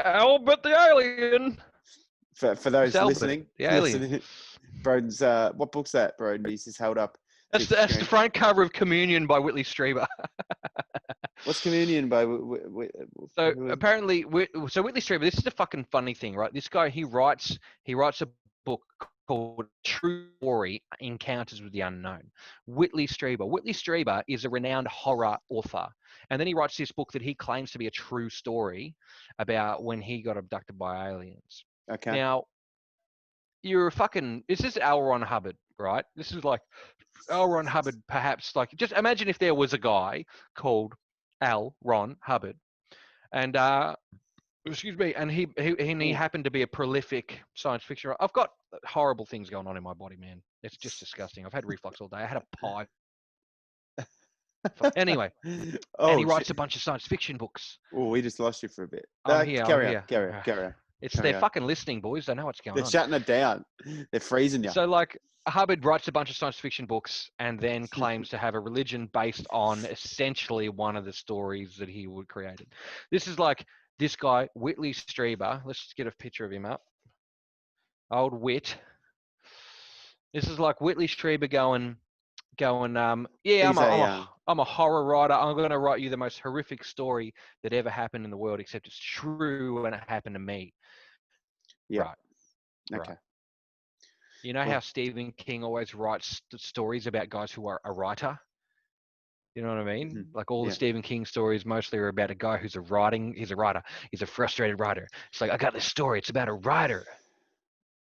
Albert the Alien. for It's those Albert listening, the Alien. Broden's what book's that, Broden? He's just held up to the That's the screen. front cover of Communion by Whitley Strieber. What's Communion by? So Who is? apparently, Whitley Strieber. This is the fucking funny thing, right? This guy he writes a book called True Story: Encounters with the Unknown. Whitley Strieber. Whitley Strieber is a renowned horror author, and then he writes this book that he claims to be a true story about when he got abducted by aliens. Okay. Now, you're a fucking. This is L. Ron Hubbard, right? This is like L. Ron Hubbard, perhaps. Like, just imagine if there was a guy called L. Ron Hubbard, and excuse me, and he Ooh. happened to be a prolific science fiction writer. I've got horrible things going on in my body, man. It's just disgusting. I've had reflux all day. I had a pie. Anyway, and Oh he writes shit! a bunch of science fiction books. Oh, we just lost you for a bit. I'm here. I'm Carry on. here. Carry on. It's Carry they're on. fucking listening, boys. They know what's going They're on. shutting it down. They're freezing you. So, like, Hubbard writes a bunch of science fiction books and then claims to have a religion based on essentially one of the stories that he would created. This is like this guy, Whitley Strieber. Let's just get a picture of him up. Old Whit. This is like Whitley Strieber going, yeah, He's I'm a horror writer. I'm going to write you the most horrific story that ever happened in the world, except it's true and it happened to me. yeah. Right. Okay. Right. You know how Stephen King always writes stories about guys who are a writer? You know what I mean? Mm-hmm. Like all the Yeah. Stephen King stories mostly are about a guy who's he's a writer. He's a frustrated writer. It's like, I got this story. It's about a writer.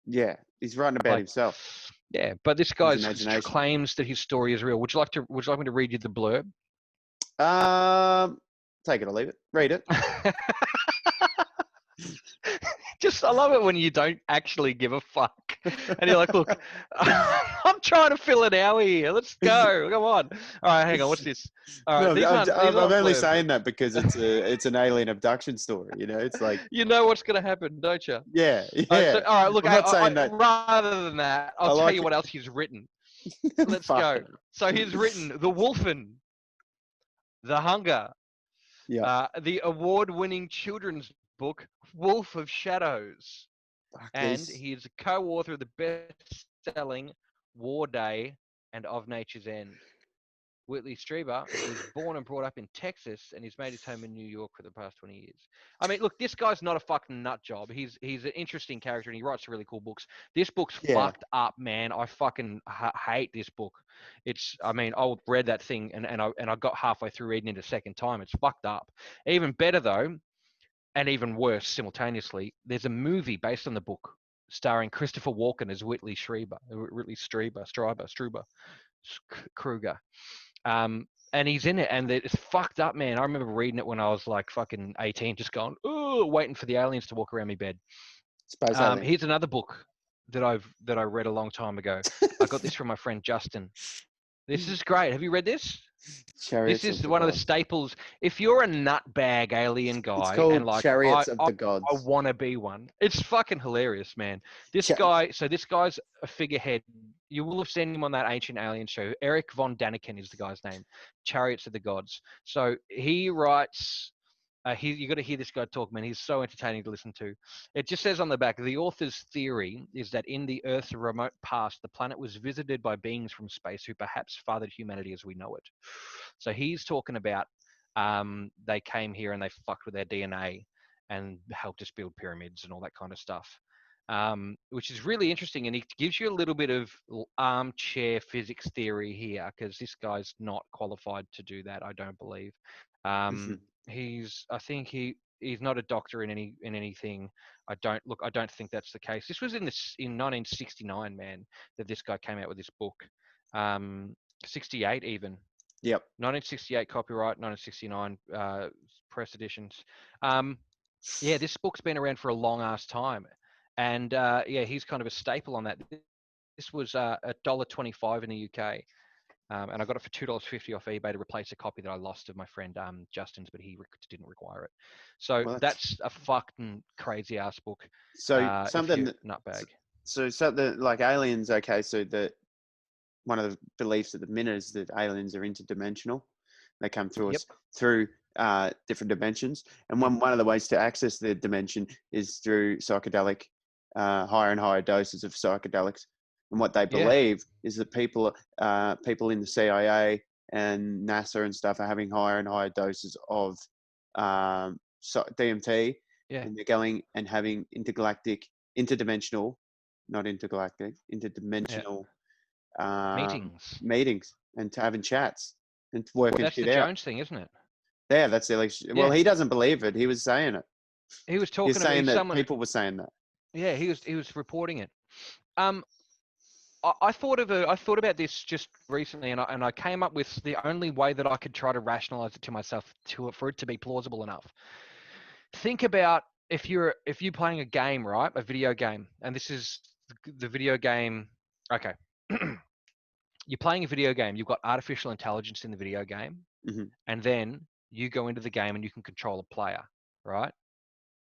Yeah. He's writing about Like, himself. yeah, but this His guy imagination. claims that his story is real. Would you like me to read you the blurb? Take it or leave it. Read it. I love it when you don't actually give a fuck. And you're like, look, I'm trying to fill an hour here. Let's go. Come on. All right, hang on. What's this? All right, No, I'm only blurb. saying that because it's an alien abduction story. You know, it's like You know what's going to happen, don't you? yeah. All right, look, I'm not saying that. Rather than that, I'll tell you what else he's written. Let's go. So he's written The Wolfen, The Hunger, Yeah. the award-winning children's book, Wolf of Shadows. And he is a co-author of the best-selling War Day and Of Nature's End. Whitley Strieber was born and brought up in Texas, and he's made his home in New York for the past 20 years. I mean, look, this guy's not a fucking nut job. He's an interesting character, and he writes really cool books. This book's fucked up, man. I fucking hate this book. I read that thing, and I got halfway through reading it a second time. It's fucked up. Even better, though, and even worse simultaneously, there's a movie based on the book starring Christopher Walken as Whitley Strieber, Kruger. And he's in it, and it's fucked up, man. I remember reading it when I was like fucking 18, just going, oh, waiting for the aliens to walk around my bed. Here's another book that I read a long time ago. I got this from my friend Justin. This is great. Have you read this? Chariots this is of one the of the staples. If you're a nutbag alien guy, it's called and like Chariots of the Gods. I want to be one. It's fucking hilarious, man. This guy's a figurehead. You will have seen him on that Ancient Alien show. Eric von Daniken is the guy's name. Chariots of the Gods. So he writes. You got to hear this guy talk, man. He's so entertaining to listen to. It just says on the back, the author's theory is that in the Earth's remote past, the planet was visited by beings from space who perhaps fathered humanity as we know it. So he's talking about they came here and they fucked with their DNA and helped us build pyramids and all that kind of stuff, which is really interesting. And he gives you a little bit of armchair physics theory here, because this guy's not qualified to do that, I don't believe. I think he's not a doctor in anything. I don't think that's the case. This was in 1969, man, that this guy came out with this book. 68 even. Yep. 1968 copyright, 1969 press editions. Yeah, this book's been around for a long ass time, and yeah, he's kind of a staple on that. This was $1.25 in the UK, and I got it for $2.50 off eBay to replace a copy that I lost of my friend Justin's, but he didn't require it. So Well, that's a fucking crazy ass book. so If something you that, nutbag. so something like aliens. Okay, so the one of the beliefs at the minute is that aliens are interdimensional. They come through Yep. us through different dimensions, and one of the ways to access the dimension is through psychedelic, higher and higher doses of psychedelics. And what they Yeah. believe is that people in the CIA and NASA and stuff are having higher and higher doses of DMT, Yeah. and they're going and having interdimensional, not intergalactic, Yeah. interdimensional Meetings. meetings and having chats and Well, working that's the shit out. Jones thing, isn't it? Yeah, that's the election. Well, Yeah. he doesn't believe it. He was saying it. He was He was talking about saying that someone. people were saying that. Yeah, he was reporting it. I thought about this just recently, and I came up with the only way that I could try to rationalize it to myself for it to be plausible enough. Think about if you're playing a game, right? A video game, and this is the video game. Okay, you're playing a video game. You've got artificial intelligence in the video game, Hmm. and then you go into the game and you can control a player, right?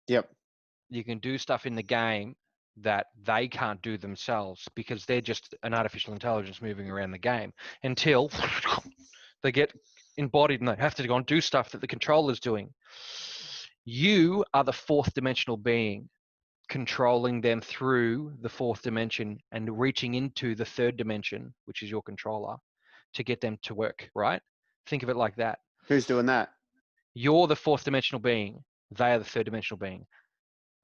Yep. You can do stuff in the game that they can't do themselves because they're just an artificial intelligence moving around the game until they get embodied and they have to go and do stuff that the controller's doing. You are the fourth dimensional being controlling them through the fourth dimension and reaching into the third dimension, which is your controller, to get them to work, right? Think of it like that. Who's doing that? You're the fourth dimensional being. They are the third dimensional being,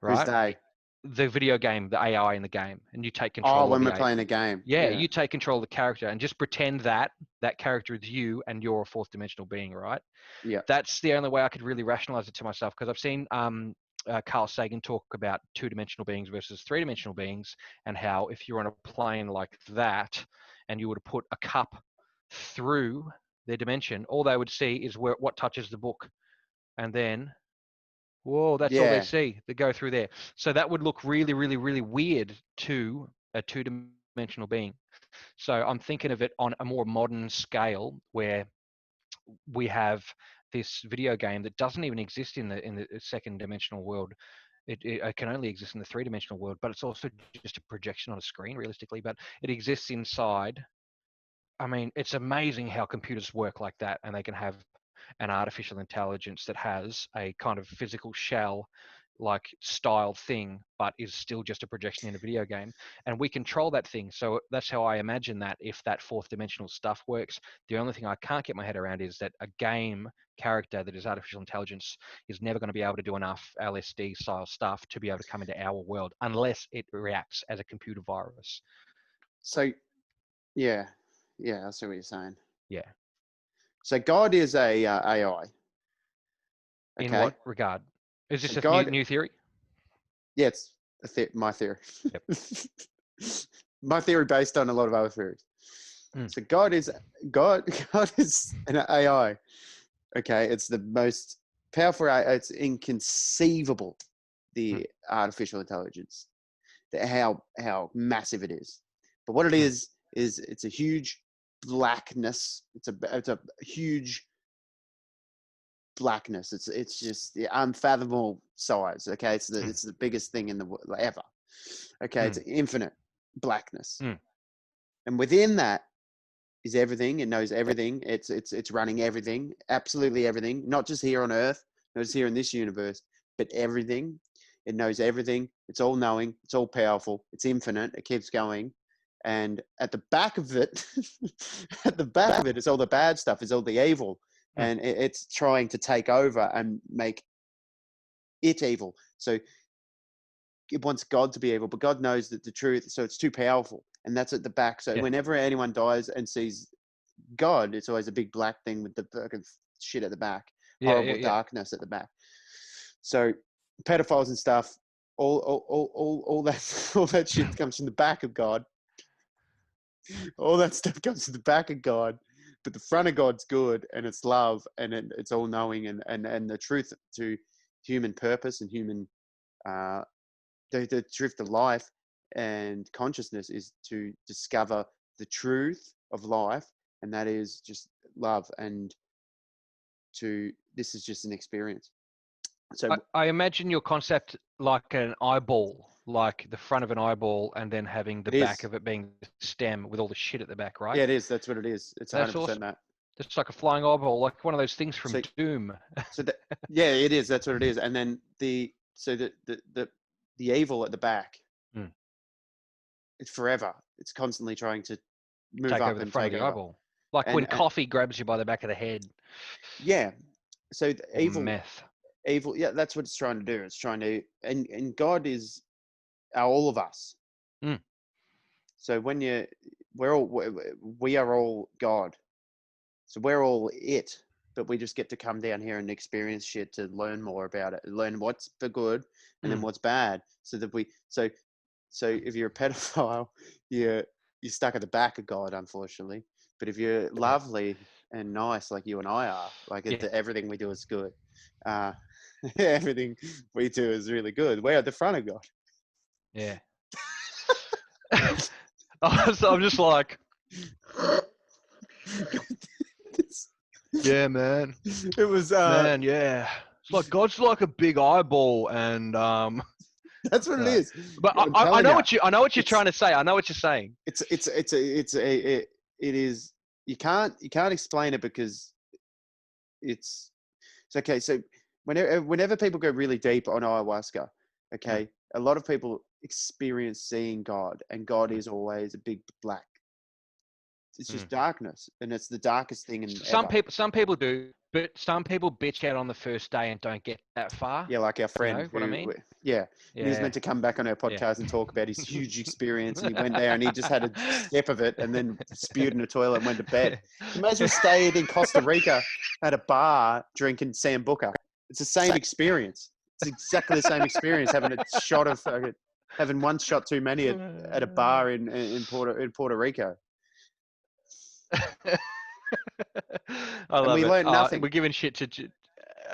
Who's right? they? The video game, the AI in the game, and you take Oh, control of when the we're AI. playing a game. Yeah, Yeah. you take control of the character and just pretend that that character is you and you're a fourth dimensional being, right? Yep. That's the only way I could really rationalize it to myself because I've seen Carl Sagan talk about two-dimensional beings versus three-dimensional beings and how if you're on a plane like that and you were to put a cup through their dimension, all they would see is what touches the book. And then whoa, that's all they Yeah. see. They go through there. So that would look really, really, really weird to a two-dimensional being. So I'm thinking of it on a more modern scale where we have this video game that doesn't even exist in the second dimensional world. It can only exist in the three-dimensional world, but it's also just a projection on a screen, realistically. But it exists inside. I mean, it's amazing how computers work like that, and they can have an artificial intelligence that has a kind of physical shell like style thing, but is still just a projection in a video game. And we control that thing. So that's how I imagine that if that fourth dimensional stuff works. The only thing I can't get my head around is that a game character that is artificial intelligence is never going to be able to do enough LSD style stuff to be able to come into our world unless it reacts as a computer virus. So, yeah. Yeah, I see what you're saying. Yeah. So God is a AI. In Okay. what regard? Is So this a God, new theory? yeah, it's my theory. Yep. My theory based on a lot of other theories. Mm. So God is God. God is an AI. Okay, it's the most powerful. It's inconceivable. The artificial intelligence, how massive it is. But what it is it's a huge blackness. It's a huge blackness. It's just the unfathomable size. Okay, it's the biggest thing in the world ever. Okay, it's infinite blackness, and within that is everything. It knows everything. It's running everything, absolutely everything. Not just here on Earth, not just here in this universe, but everything. It knows everything. It's all knowing. It's all powerful. It's infinite. It keeps going. And at the back of it, at the back of it, it's all the bad stuff. It's all the evil, and it's trying to take over and make it evil. So it wants God to be evil, but God knows that the truth. So it's too powerful, and that's at the back. So whenever anyone dies and sees God, it's always a big black thing with the fucking shit at the back, horrible darkness at the back. So pedophiles and stuff, all that all that shit comes from the back of God. All that stuff comes to the back of God, but the front of God's good, and it's love, and it's all knowing, and the truth to human purpose and human the truth to life and consciousness is to discover the truth of life, and that is just love, and this is just an experience. So I imagine your concept like an eyeball, like the front of an eyeball, and then having the it back is, of it being the stem with all the shit at the back, right? yeah, it is. That's what it is. It's That's 100% awesome. that. Just like a flying eyeball, like one of those things from So Doom. so that, yeah, it is. That's what it is. And then the evil at the back, Mm. it's forever. It's constantly trying to move Take up over the and front of take the over. eyeball. Like when And coffee grabs you by the back of the head. yeah, so the Or meth. evil, yeah, that's what it's trying to do. It's trying to, and God is all of us. Mm. So when we are all God. So we're all it, but we just get to come down here and experience shit to learn more about it, learn what's the good and then what's bad, so that so if you're a pedophile, you're stuck at the back of God, unfortunately. But if you're lovely and nice like you and I are, like Yeah. everything we do is good. Uh, everything we do is really good. We're at the front of God. Yeah. So I'm just like, yeah, man. It was Man, yeah. It's like God's like a big eyeball, and that's what it is. but I'm I telling know you, I know what you're it's trying to say. I know what you're saying. it is, you can't explain it because it's okay. So whenever people go really deep on ayahuasca, okay, a lot of people experience seeing God, and God is always a big black. It's just darkness, and it's the darkest thing in ever. Some people do, but some people bitch out on the first day and don't get that far. Yeah, like our You friend know what I mean? yeah, and he was Yeah. meant to come back on our Yeah. podcast and talk about his huge experience, and he went there and he just had a sip of it and then spewed in the toilet and went to bed. You may as well stayed in Costa Rica at a bar drinking Sambuca. It's the same experience. It's exactly the same experience having a shot of having one shot too many at a bar in Puerto Rico. I And love we it. learned nothing. We're giving shit to.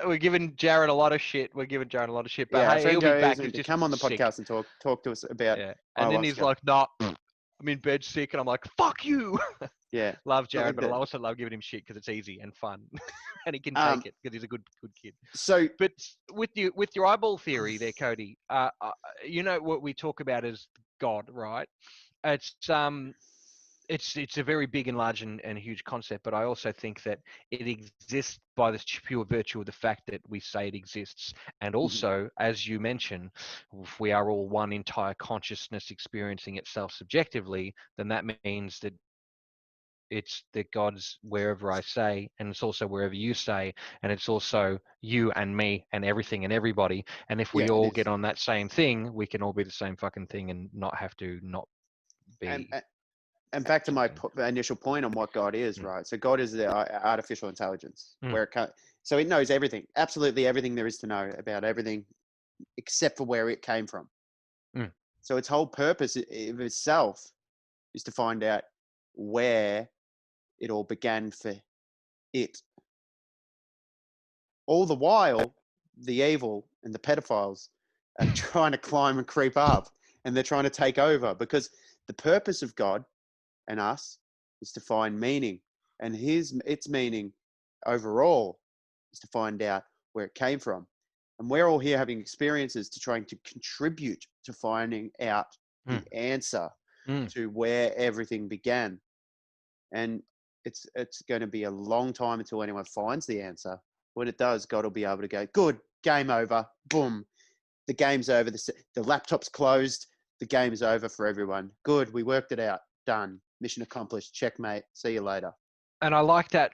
We're giving Jared a lot of shit. We're giving Jared a lot of shit. But Yeah, our hey, friend he'll be Joe is back. meant It's to just come on the sick. podcast and talk to us about And then he's ayahuasca. like, "No, I'm in bed sick," and I'm like, "Fuck you." Yeah, Love Jared, like but I that. also love giving him shit because it's easy and fun, and he can Um, take it because he's a good kid. so But with your eyeball theory, there, Cody, you know what we talk about as God, right? It's it's a very big and large and huge concept, but I also think that it exists by the pure virtue of the fact that we say it exists. And also, as you mentioned, if we are all one entire consciousness experiencing itself subjectively, then that means that it's that God's wherever I say, and it's also wherever you say, and it's also you and me and everything and everybody. And if yeah, we it all is. get on that same thing, we can all be the same fucking thing and not have to not And be and back to my something. initial point on what God is, right? So God is the artificial intelligence, Mm. where so it knows everything, absolutely everything there is to know about everything, except for where it came from. Mm. So its whole purpose of itself is to find out where it all began for it. All the while, the evil and the pedophiles are trying to climb and creep up, and they're trying to take over, because the purpose of God and us is to find meaning, and its meaning overall is to find out where it came from. And we're all here having experiences to trying to contribute to finding out the answer to where everything began. And it's going to be a long time until anyone finds the answer. When it does, God will be able to go, good, game over, boom, the game's over, the laptop's closed, the game's over for everyone. Good, we worked it out, done, mission accomplished, checkmate, see you later. And I like that.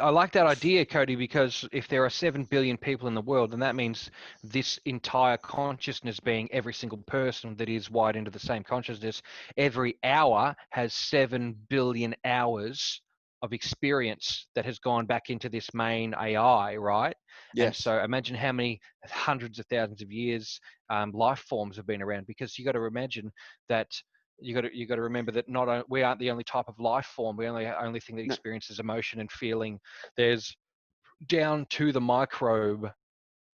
I like that idea, Cody, because if there are 7 billion people in the world, then that means this entire consciousness being every single person that is wired into the same consciousness, every hour has 7 billion hours of experience that has gone back into this main AI, right? Yes. And so imagine how many hundreds of thousands of years life forms have been around, because you got to imagine that you got to remember that we aren't the only type of life form. We only thing that No, experiences emotion and feeling. There's down to the microbe,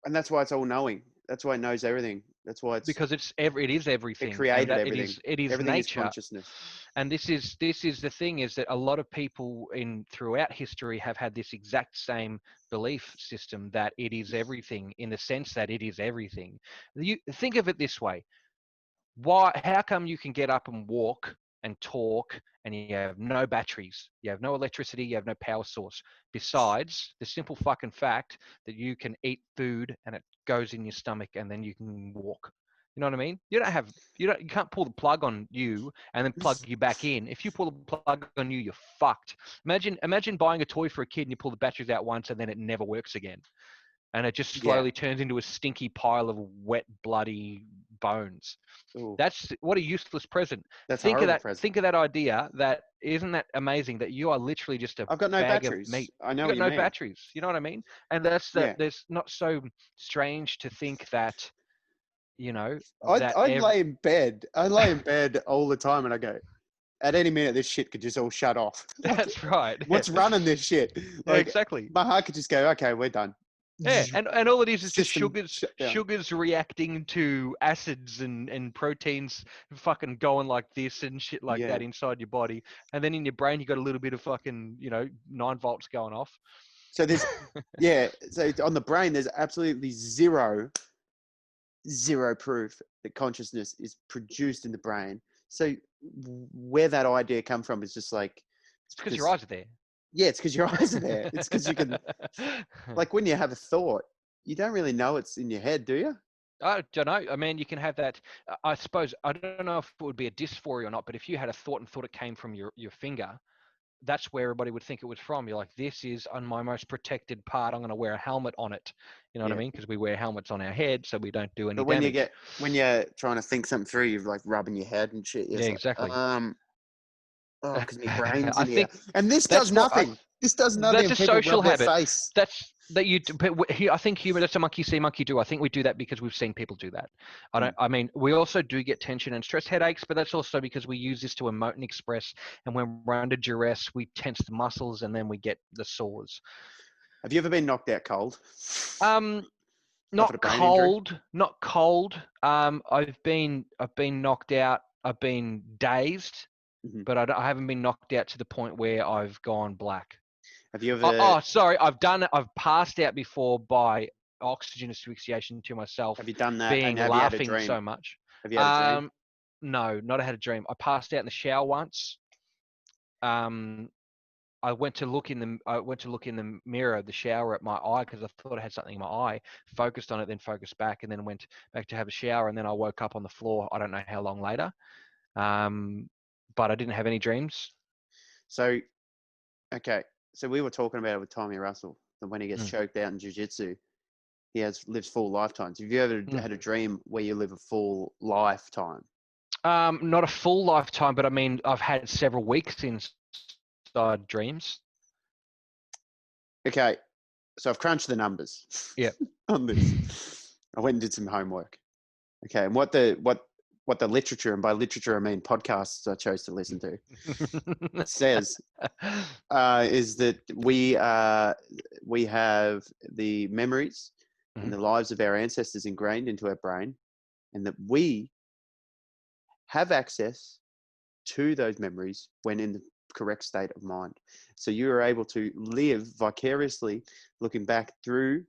and that's why it's all knowing. That's why it knows everything. That's why because it is it everything, and created that everything. it is Everything is nature. consciousness. And this is the thing, is that a lot of people throughout history have had this exact same belief system, that it is everything, in the sense that it is everything. You think of it this way: how come you can get up and walk and talk and you have no batteries, you have no electricity, you have no power source, besides the simple fucking fact that you can eat food and it goes in your stomach and then you can walk? You know what I mean? You can't pull the plug on you and then plug you back in. If you pull the plug on you, you're fucked. Imagine buying a toy for a kid and you pull the batteries out once and then it never works again, and it just Yeah. slowly turns into a stinky pile of wet, bloody bones. Ooh, That's what a useless present. that's a horrible present. Think of that idea. That isn't that amazing, that you are literally just a I've got no bag of batteries. meat. I know You what got you no mean. batteries. You know what I mean? And that's that. Yeah. There's not so strange to think that, you know, that I lay in bed. I lay in bed all the time, and I go, at any minute, this shit could just all shut off. Like, that's right. what's running this shit? Yeah, Like, exactly. my heart could just go, okay, we're done. Yeah, and all it is just System shut down. sugars reacting to acids and proteins fucking going like this and shit like Yeah. that inside your body, and then in your brain you got a little bit of fucking 9 volts going off. So there's, yeah. So on the brain, there's absolutely zero proof that consciousness is produced in the brain. So where that idea come from is just like, It's because your eyes are there. yeah, it's because your eyes are there. It's because you can, like, when you have a thought, you don't really know it's in your head, do you? I don't know. I mean, you can have that. I suppose I don't know if it would be a dysphoria or not, but if you had a thought and thought it came from your finger, that's where everybody would think it was from. You're like, this is on my most protected part. I'm going to wear a helmet on it. You know what I Yeah. mean? Because we wear helmets on our head so we don't do any But when damage. when you're trying to think something through, you're like rubbing your head and shit. You're Yeah, just exactly. like, oh, because my brain's I in here. think And this that's does what nothing. This does nothing. that's And a people social rub their habit. face. I think humor. That's a monkey see, monkey do. I think we do that because we've seen people do that. I mean, we also do get tension and stress headaches, but that's also because we use this to emote and express. And when we're under duress, we tense the muscles, and then we get the sores. Have you ever been knocked out cold? Um, Suffered a not brain injury? cold, not cold. I've been knocked out. I've been dazed, Mhm. but I haven't been knocked out to the point where I've gone black. Have you Oh, ever sorry. I've passed out before by oxygen asphyxiation to myself, have you done that? And being have you had a laughing dream? so much. Have you had a dream? No, not had a dream. I passed out in the shower once. Um, I went to look in the mirror of the shower at my eye because I thought I had something in my eye. Focused on it, then focused back, and then went back to have a shower. And then I woke up on the floor. I don't know how long later. But I didn't have any dreams. So, okay. So we were talking about it with Tommy Russell, that when he gets Mm. choked out in jiu-jitsu, he lives full lifetimes. Have you ever had a dream where you live a full lifetime? Not a full lifetime, but I mean, I've had several weeks inside dreams. Okay. So I've crunched the numbers. Yeah. On this. I went and did some homework. Okay. And what the literature, and by literature I mean podcasts I chose to listen to, says is that we have the memories and the lives of our ancestors ingrained into our brain, and that we have access to those memories when in the correct state of mind. So you are able to live vicariously looking back through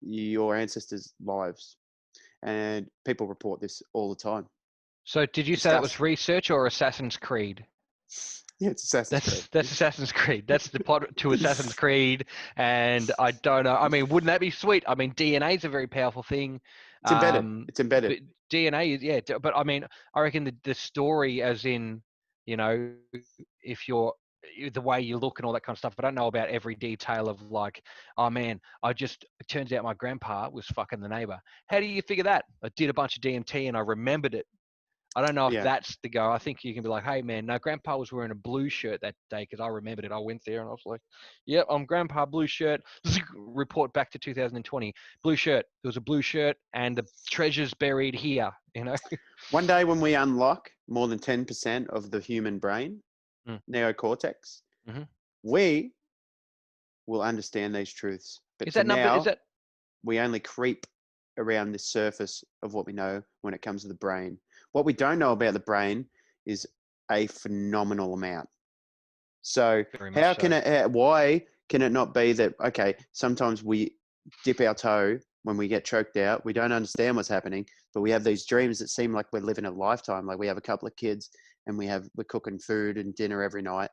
your ancestors' lives. And people report this all the time. So did you say that was research or Assassin's Creed? Yeah, it's Assassin's Creed. That's Assassin's Creed. That's the plot to Assassin's Creed. And I don't know. I mean, wouldn't that be sweet? I mean, DNA is a very powerful thing. It's embedded. It's embedded. But DNA, yeah. But I mean, I reckon the story, as in, if you're the way you look and all that kind of stuff. I don't know about every detail of like, oh man, it turns out my grandpa was fucking the neighbor. How do you figure that? I did a bunch of DMT and I remembered it. I don't know if Yeah. that's the go. I think you can be like, hey, man, no, Grandpa was wearing a blue shirt that day because I remembered it. I went there and I was like, yep, I'm Grandpa, blue shirt. Report back to 2020. Blue shirt. There was a blue shirt and the treasure's buried here, you know? One day when we unlock more than 10% of the human brain, neocortex, Mm-hmm. we will understand these truths. But Is for that number, now, is that, we only creep around the surface of what we know when it comes to the brain. What we don't know about the brain is a phenomenal amount. So very how much can so. it, why can it not be that, okay, sometimes we dip our toe when we get choked out, we don't understand what's happening, but we have these dreams that seem like we're living a lifetime. Like we have a couple of kids and we're cooking food and dinner every night.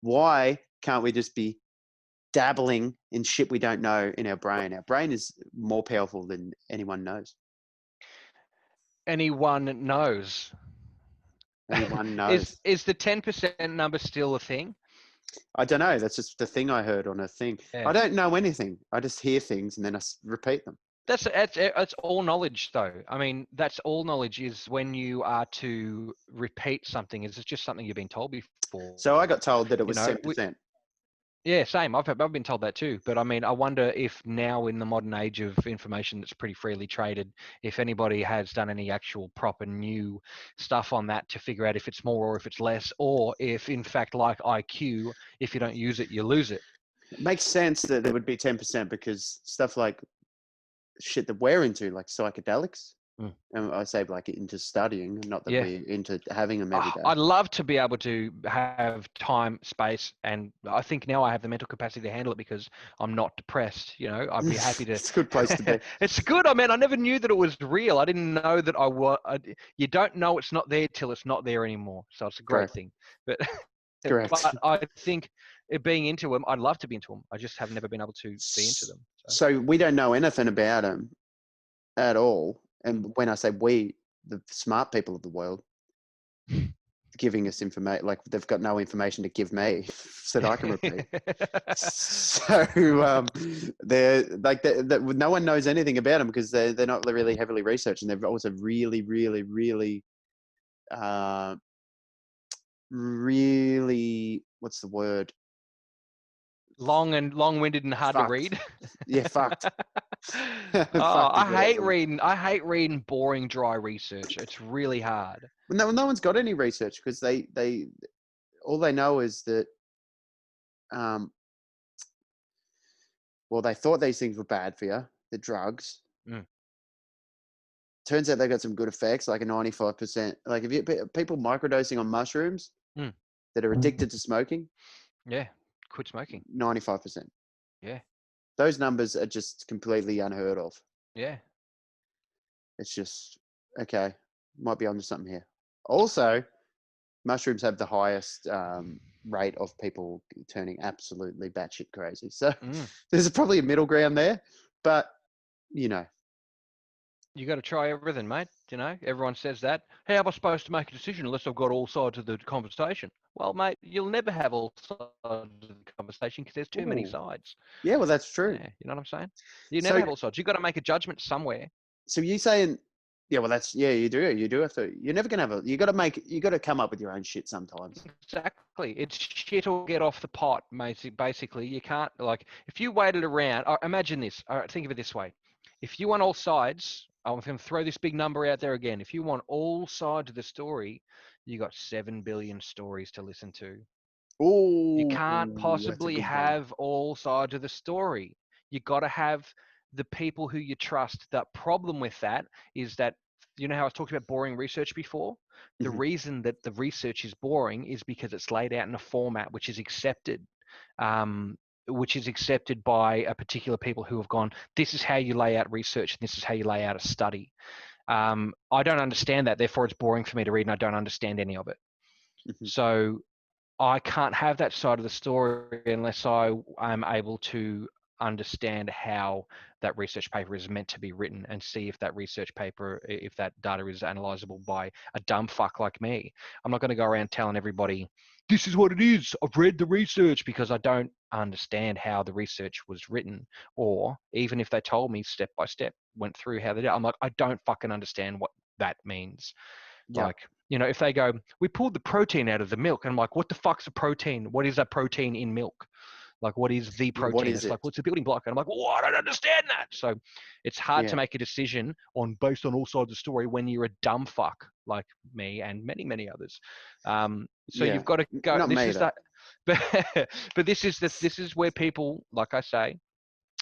Why can't we just be dabbling in shit we don't know in our brain? Our brain is more powerful than anyone knows. Anyone knows. Anyone is knows. is the 10% number still a thing? I don't know. That's just the thing I heard on a thing. I Yeah. don't know anything. I just hear things and then repeat them. That's all knowledge, though. I mean, that's all knowledge is when you are to repeat something. Is it's just something you've been told before? So I got told that it You was know, 10%. yeah, same. I've been told that too. But I mean, I wonder if now in the modern age of information that's pretty freely traded, if anybody has done any actual proper new stuff on that to figure out if it's more or if it's less, or if in fact, like IQ, if you don't use it, you lose it. It makes sense that it would be 10% because stuff like shit that we're into, like psychedelics, Mm. and I say like into studying, not that Yeah. we're into having them every day. I'd love to be able to have time, space, and I think now I have the mental capacity to handle it because I'm not depressed. You know, I'd be happy to. It's a good place to be. It's good. I mean, I never knew that it was real. I didn't know that I was. You don't know it's not there till it's not there anymore. So it's a great Correct. thing. But Correct. but I think being into them, I'd love to be into them. I just have never been able to be into them. So we don't know anything about them at all. And when I say we, the smart people of the world, giving us information, like they've got no information to give me so that I can repeat. So they're like, no one knows anything about them because they're not really heavily researched, and they're also really, really, really, really, what's the word? Long-winded and hard to Fucked. read. Yeah, fucked. Oh, Fucked is what it was. I hate reading boring, dry research. It's really hard. Well, no one's got any research because they all they know is that well, they thought these things were bad for you, the drugs. Mm. Turns out they got some good effects, like a 95%. Like if you people microdosing on mushrooms that are addicted to smoking, Yeah, quit smoking. 95%. Yeah, Those numbers are just completely unheard of. yeah. It's just okay. Might be onto something here. Also, mushrooms have the highest rate of people turning absolutely batshit crazy. So there's probably a middle ground there, but you know, You got to try everything, mate. You know, everyone says that. How am I supposed to make a decision unless I've got all sides of the conversation? Well, mate, you'll never have all sides of the conversation because there's too many ooh, sides. yeah, well, that's true. Yeah, you know what I'm saying? You never So, have all sides. You've got to make a judgment somewhere. so you saying, yeah, well, that's yeah, you do have to. You're never gonna have a. You got to come up with your own shit sometimes. Exactly. It's shit or get off the pot, basically. You can't, like, if you waited around, imagine this. All right, think of it this way. If you want all sides, I'm going to throw this big number out there again. If you want all sides of the story, you got 7 billion stories to listen to. You Oh, can't that's a possibly good one. have all sides of the story. You got to have the people who you trust. The problem with that is that, you know how I was talking about boring research before? The reason that the research is boring is because it's laid out in a format which is accepted. Which is accepted by a particular people who have gone, this is how you lay out research and this is how you lay out a study. I don't understand that, therefore it's boring for me to read and I don't understand any of it. So I can't have that side of the story unless I am able to understand how that research paper is meant to be written and see if that research paper, if that data is analyzable by a dumb fuck like me. I'm not going to go around telling everybody, this is what it is. I've read the research, because I don't understand how the research was written. Or even if they told me step by step, went through how they did, I'm like, I don't fucking understand what that means. Yeah. Like, You know, if they go, we pulled the protein out of the milk, and I'm like, what the fuck's a protein? What is a protein in milk? Like, what is the Yeah, what protein? is It's like, it? what's the building block? And I'm like, well, I don't understand that. So it's hard to Yeah. make a decision based on all sides of the story when you're a dumb fuck like me and many, many others. So Yeah. you've got to go. Not This me is though. that. But this is where people, like I say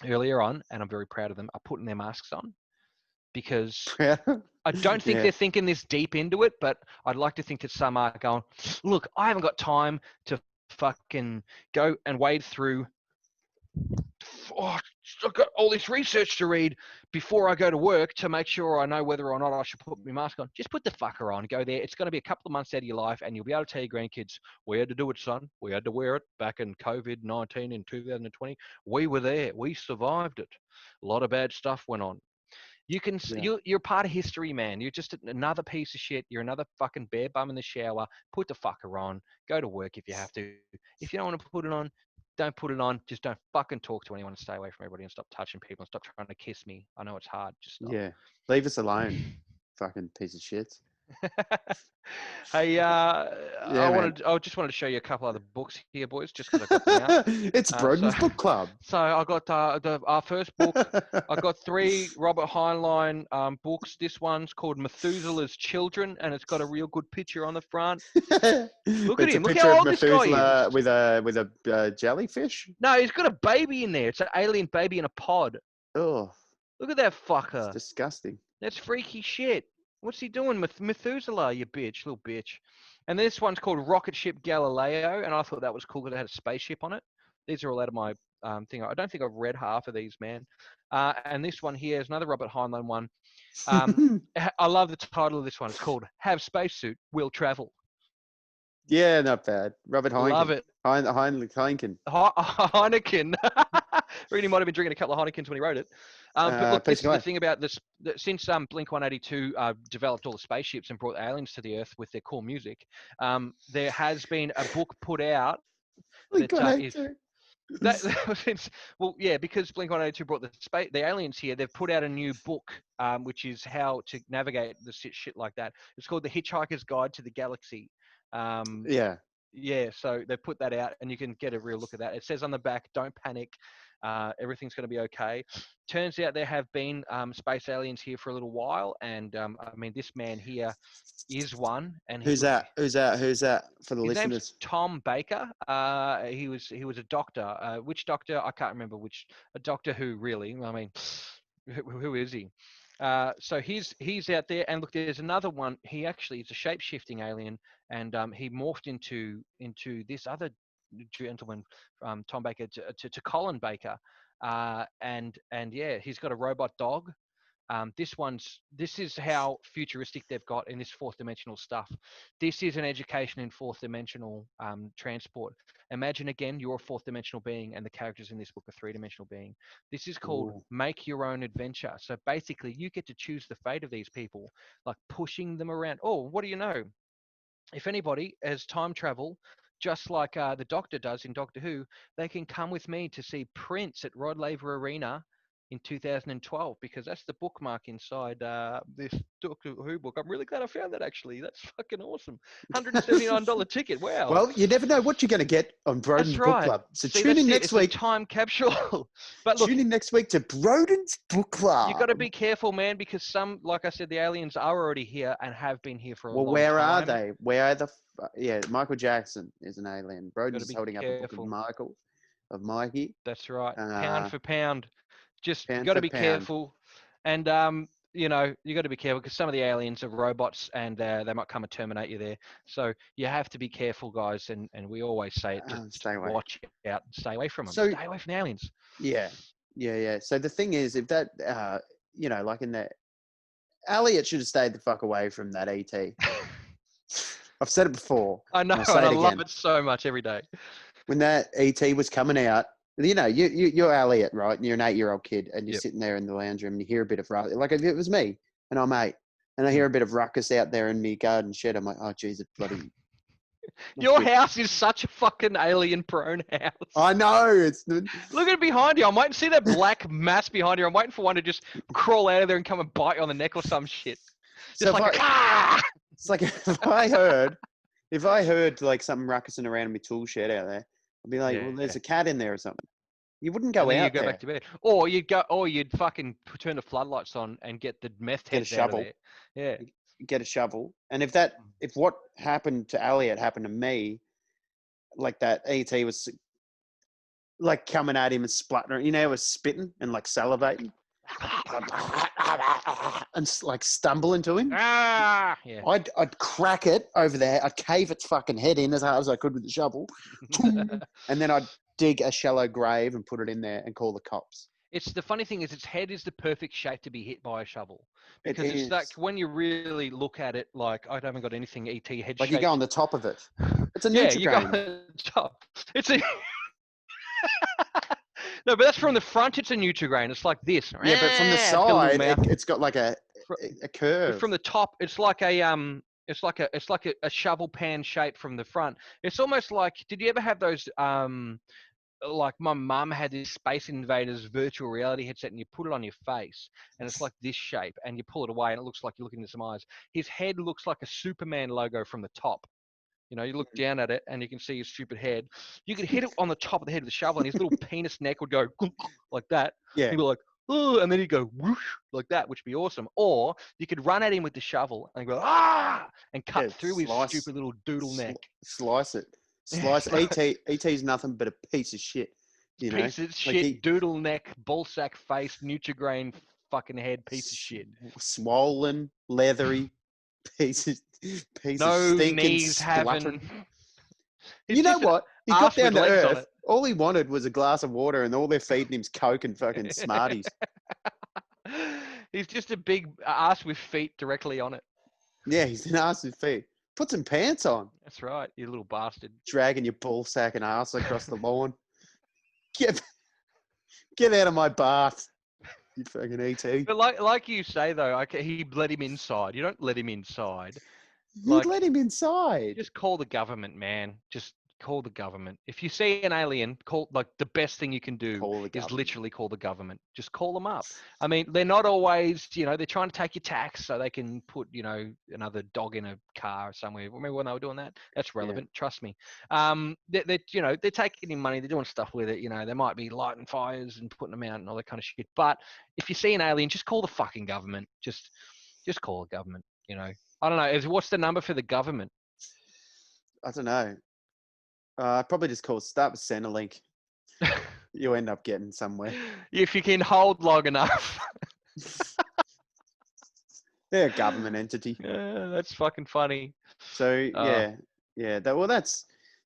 earlier on, and I'm very proud of them, are putting their masks on because I don't think Yeah. they're thinking this deep into it, but I'd like to think that some are going, look, I haven't got time to fucking go and wade through. Oh, I've got all this research to read before I go to work to make sure I know whether or not I should put my mask on. Just put the fucker on. Go there. It's going to be a couple of months out of your life, and you'll be able to tell your grandkids, we had to do it, son. We had to wear it back in COVID-19 in 2020. We were there. We survived it. A lot of bad stuff went on. You can, Yeah. you're part of history, man. You're just another piece of shit. You're another fucking bare bum in the shower. Put the fucker on. Go to work if you have to. If you don't want to put it on, don't put it on. Just don't fucking talk to anyone and stay away from everybody and stop touching people and stop trying to kiss me. I know it's hard. Just stop. Yeah. Leave us alone, fucking piece of shit. Hey, Yeah, man. I just wanted to show you a couple other books here, boys, just because I got them out. It's Uh, Broden's so, book club. so I got our first book. I got 3 Robert Heinlein books. This one's called Methuselah's Children, and it's got a real good picture on the front. Look at It's a him. Look picture how of old this guy Methuselah is. with a jellyfish. No, he's got a baby in there. It's an alien baby in a pod. Oh, Look at that it's fucker. disgusting. That's freaky shit. What's he doing with Methuselah, you bitch, little bitch? And this one's called Rocket Ship Galileo, and I thought that was cool because it had a spaceship on it. These are all out of my thing. I don't think I've read half of these, man. And this one here is another Robert Heinlein one. I love the title of this one. It's called Have Spacesuit, Will Travel. Yeah, not bad. Robert Love Heineken. it. Heineken. Heineken. Really might have been drinking a couple of Heinekens when he wrote it. But look, this Please is go the on. thing about this. Since Blink 182 developed all the spaceships and brought aliens to the Earth with their cool music, there has been a book put out that is that since because Blink 182 brought the aliens here, they've put out a new book, which is how to navigate the shit like that. It's called The Hitchhiker's Guide to the Galaxy. Yeah. Yeah, so they put that out, and you can get a real look at that. It says on the back, "Don't panic, everything's going to be okay." Turns out there have been space aliens here for a little while, and I mean, this man here is one. And Who's that? Who's that for the his name's listeners? Tom Baker. He was a doctor. Which doctor? I can't remember which. A Doctor Who, really? I mean, who is he? So he's out there, and look, there's another one. He actually is a shape-shifting alien, and he morphed into this other gentleman, Tom Baker, to Colin Baker, and yeah, he's got a robot dog. This is how futuristic they've got in this fourth dimensional stuff. This is an education in fourth dimensional transport. Imagine again, you're a fourth dimensional being, and the characters in this book are three-dimensional being. This is called Make Your Own Adventure. So basically, you get to choose the fate of these people, like pushing them around. Oh, what do you know? If anybody has time travel, just like the Doctor does in Doctor Who, they can come with me to see Prince at Rod Laver Arena in 2012, because that's the bookmark inside this Doctor Who book. I'm really glad I found that, actually. That's fucking awesome. $179 ticket. Wow. Well, you never know what you're going to get on Broden's That's Book right. Club. So See, tune in it's next week. a time capsule. But look, Tune in next week to Broden's Book Club. you got to be careful, man, because some, like I said, the aliens are already here and have been here for a long time. Well, where are they? Where are the? Yeah, Michael Jackson is an alien. Broden's holding up a book of Mikey. That's right. Pound for pound. Just Pound got to for be pound. careful. And you know, you got to be careful because some of the aliens are robots, and they might come and terminate you there. So you have to be careful, guys. And we always say it: just Stay away. watch out, stay away from them. So, stay away from the aliens. Yeah. So the thing is, if that, you know, like in the, Elliot should have stayed the fuck away from that ET. I've said it before. I know, and I love it so much every day. When that ET was coming out, you know, you're Elliot, right? And you're an 8-year-old kid, and you're sitting there in the lounge room, and you hear a bit of ruckus. Like if it was me, and I'm 8, and I hear a bit of ruckus out there in my garden shed, I'm like, oh, geez, it bloody. Your house is such a fucking alien-prone house. I know. Look at it behind you. I'm waiting to see that black mass behind you. I'm waiting for one to just crawl out of there and come and bite you on the neck or some shit. So Just like it's like if I heard like something ruckusing around in my tool shed out there, I'd be like, well, there's a cat in there or something. You wouldn't go and then you out go there. back to bed, or you'd fucking turn the floodlights on and get the meth Get a heads out of shovel. there. Yeah. Get a shovel. And if what happened to Elliot happened to me, like that ET was like coming at him and spluttering, was spitting and like salivating and like stumbling to him. Yeah. I'd crack it over there. I'd cave its fucking head in as hard as I could with the shovel. And then I'd dig a shallow grave and put it in there and call the cops. It's the funny thing is its head is the perfect shape to be hit by a shovel, because It it's is. like when you really look at it, like I haven't got anything ET head Like shape. you go on the top of it. It's a Yeah, you go Nutrigrain. on the top. It's a no, but that's from the front. It's a Nutrigrain. It's like this. Yeah, but from the It's got a little side, mouth. it's got like a curve. From the top, it's like a shovel pan shape from the front. It's almost like, did you ever have those like my mum had this Space Invaders virtual reality headset, and you put it on your face and it's like this shape, and you pull it away and it looks like you're looking into some eyes. His head looks like a Superman logo from the top. You look down at it and you can see his stupid head. You could hit it on the top of the head with the shovel, and his little penis neck would go like that. Yeah. He'd be like, oh, and then he'd go whoosh like that, which would be awesome. Or you could run at him with the shovel and go, and cut through his stupid little doodle neck. Slice it. Slice it. ET's nothing but a piece of shit. Piece of shit, doodle neck, ballsack face, Nutrigrain fucking head, piece of shit. Swollen, leathery, piece of stinking knees spluttering. He's You know what? He got ass down with to legs on earth. it. All he wanted was a glass of water, and all they're feeding him's Coke and fucking Smarties. He's just a big ass with feet directly on it. Yeah, he's an ass with feet. Put some pants on. That's right, you little bastard. Dragging your ball sack and ass across the lawn. Get out of my bath, you fucking ET. But like you say though, he let him inside. You don't let him inside. You'd let him inside. Just call the government, man. Just call the government. If you see an alien, the best thing you can do is literally call the government. Just call them up. I mean, they're not always, they're trying to take your tax so they can put, another dog in a car somewhere. Remember when they were doing that? That's relevant. Yeah. Trust me. They're taking in money. They're doing stuff with it. They might be lighting fires and putting them out and all that kind of shit. But if you see an alien, just call the fucking government. Just call the government. I don't know. What's the number for the government? I don't know. Probably just start with Centrelink. You end up getting somewhere. If you can hold long enough. They're a government entity. Yeah, that's fucking funny. So yeah.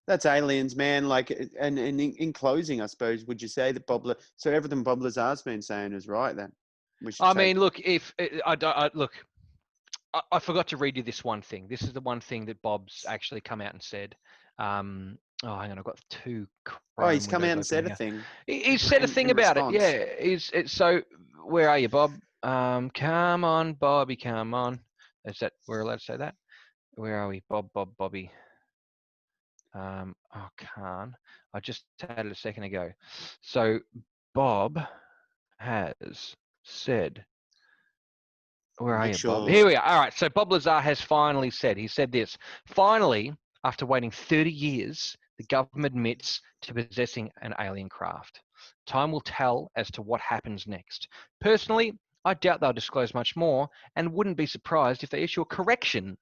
That's aliens, man. Like, and in closing, I suppose, would you say that so everything Bob Lazar's been saying is right then? Look, I forgot to read you this one thing. This is the one thing that Bob's actually come out and said. Hang on, I've got two. He's come out and said a thing. He's said a thing about it. Yeah, so where are you, Bob? Come on, Bobby, come on. Is that we're allowed to say that? Where are we, Bobby? Can't. I just had it a second ago. So Bob has said. Where are you, Bob? Here we are. All right. So Bob Lazar has finally said. He said this. Finally, after waiting 30 years, the government admits to possessing an alien craft. Time will tell as to what happens next. Personally, I doubt they'll disclose much more, and wouldn't be surprised if they issue a correction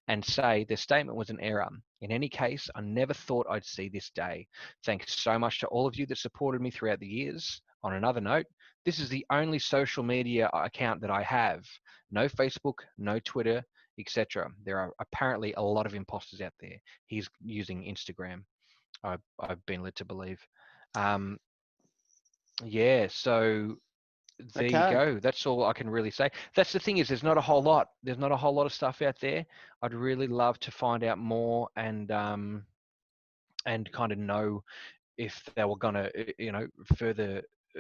and say their statement was an error. In any case, I never thought I'd see this day. Thanks so much to all of you that supported me throughout the years. On another note, this is the only social media account that I have. No Facebook, no Twitter, etc. There are apparently a lot of imposters out there. He's using Instagram, I've been led to believe. So there you go. That's all I can really say. That's the thing is there's not a whole lot. There's not a whole lot of stuff out there. I'd really love to find out more and kind of know if they were gonna,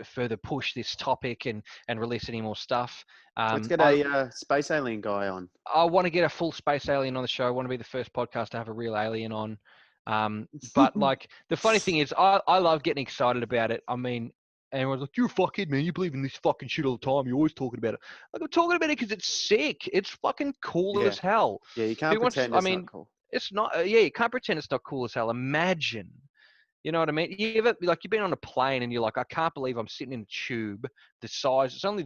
further push this topic and release any more stuff. Let's get a space alien guy on. I want to get a full space alien on the show. I want to be the first podcast to have a real alien on. But like the funny thing is I love getting excited about it. I mean, And everyone's like, "You're a fuckhead, man. You believe in this fucking shit all the time. You're always talking about it." Like, I'm talking about it because it's sick. It's fucking cool Yeah. as hell. Yeah, you can't Who wants? pretend I it's not mean, cool. it's not. Yeah, you can't pretend it's not cool as hell. Imagine. You know what I mean? You ever, like, you've been on a plane and you're like, I can't believe I'm sitting in a tube the size. It's only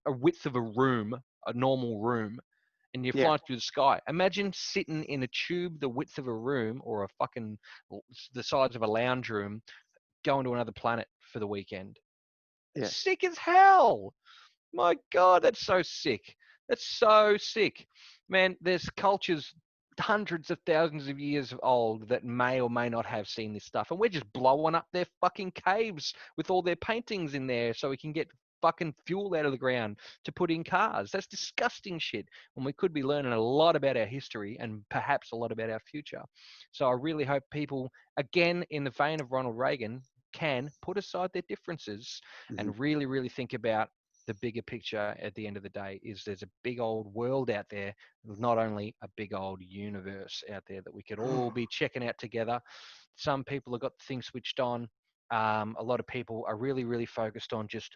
a width of a room, a normal room, and you're Yeah. flying through the sky. Imagine sitting in a tube the width of a room or a fucking the size of a lounge room, going to another planet for the weekend. Yeah. Sick as hell. My God, that's so sick. That's so sick. Man, there's cultures hundreds of thousands of years old that may or may not have seen this stuff. And we're just blowing up their fucking caves with all their paintings in there so we can get fucking fuel out of the ground to put in cars. That's disgusting shit. When we could be learning a lot about our history and perhaps a lot about our future. So I really hope people, again, in the vein of Ronald Reagan, can put aside their differences and really, really think about the bigger picture at the end of the day. Is there's a big old world out there, not only a big old universe out there that we could all be checking out together. Some people have got things switched on. A lot of people are really, really focused on just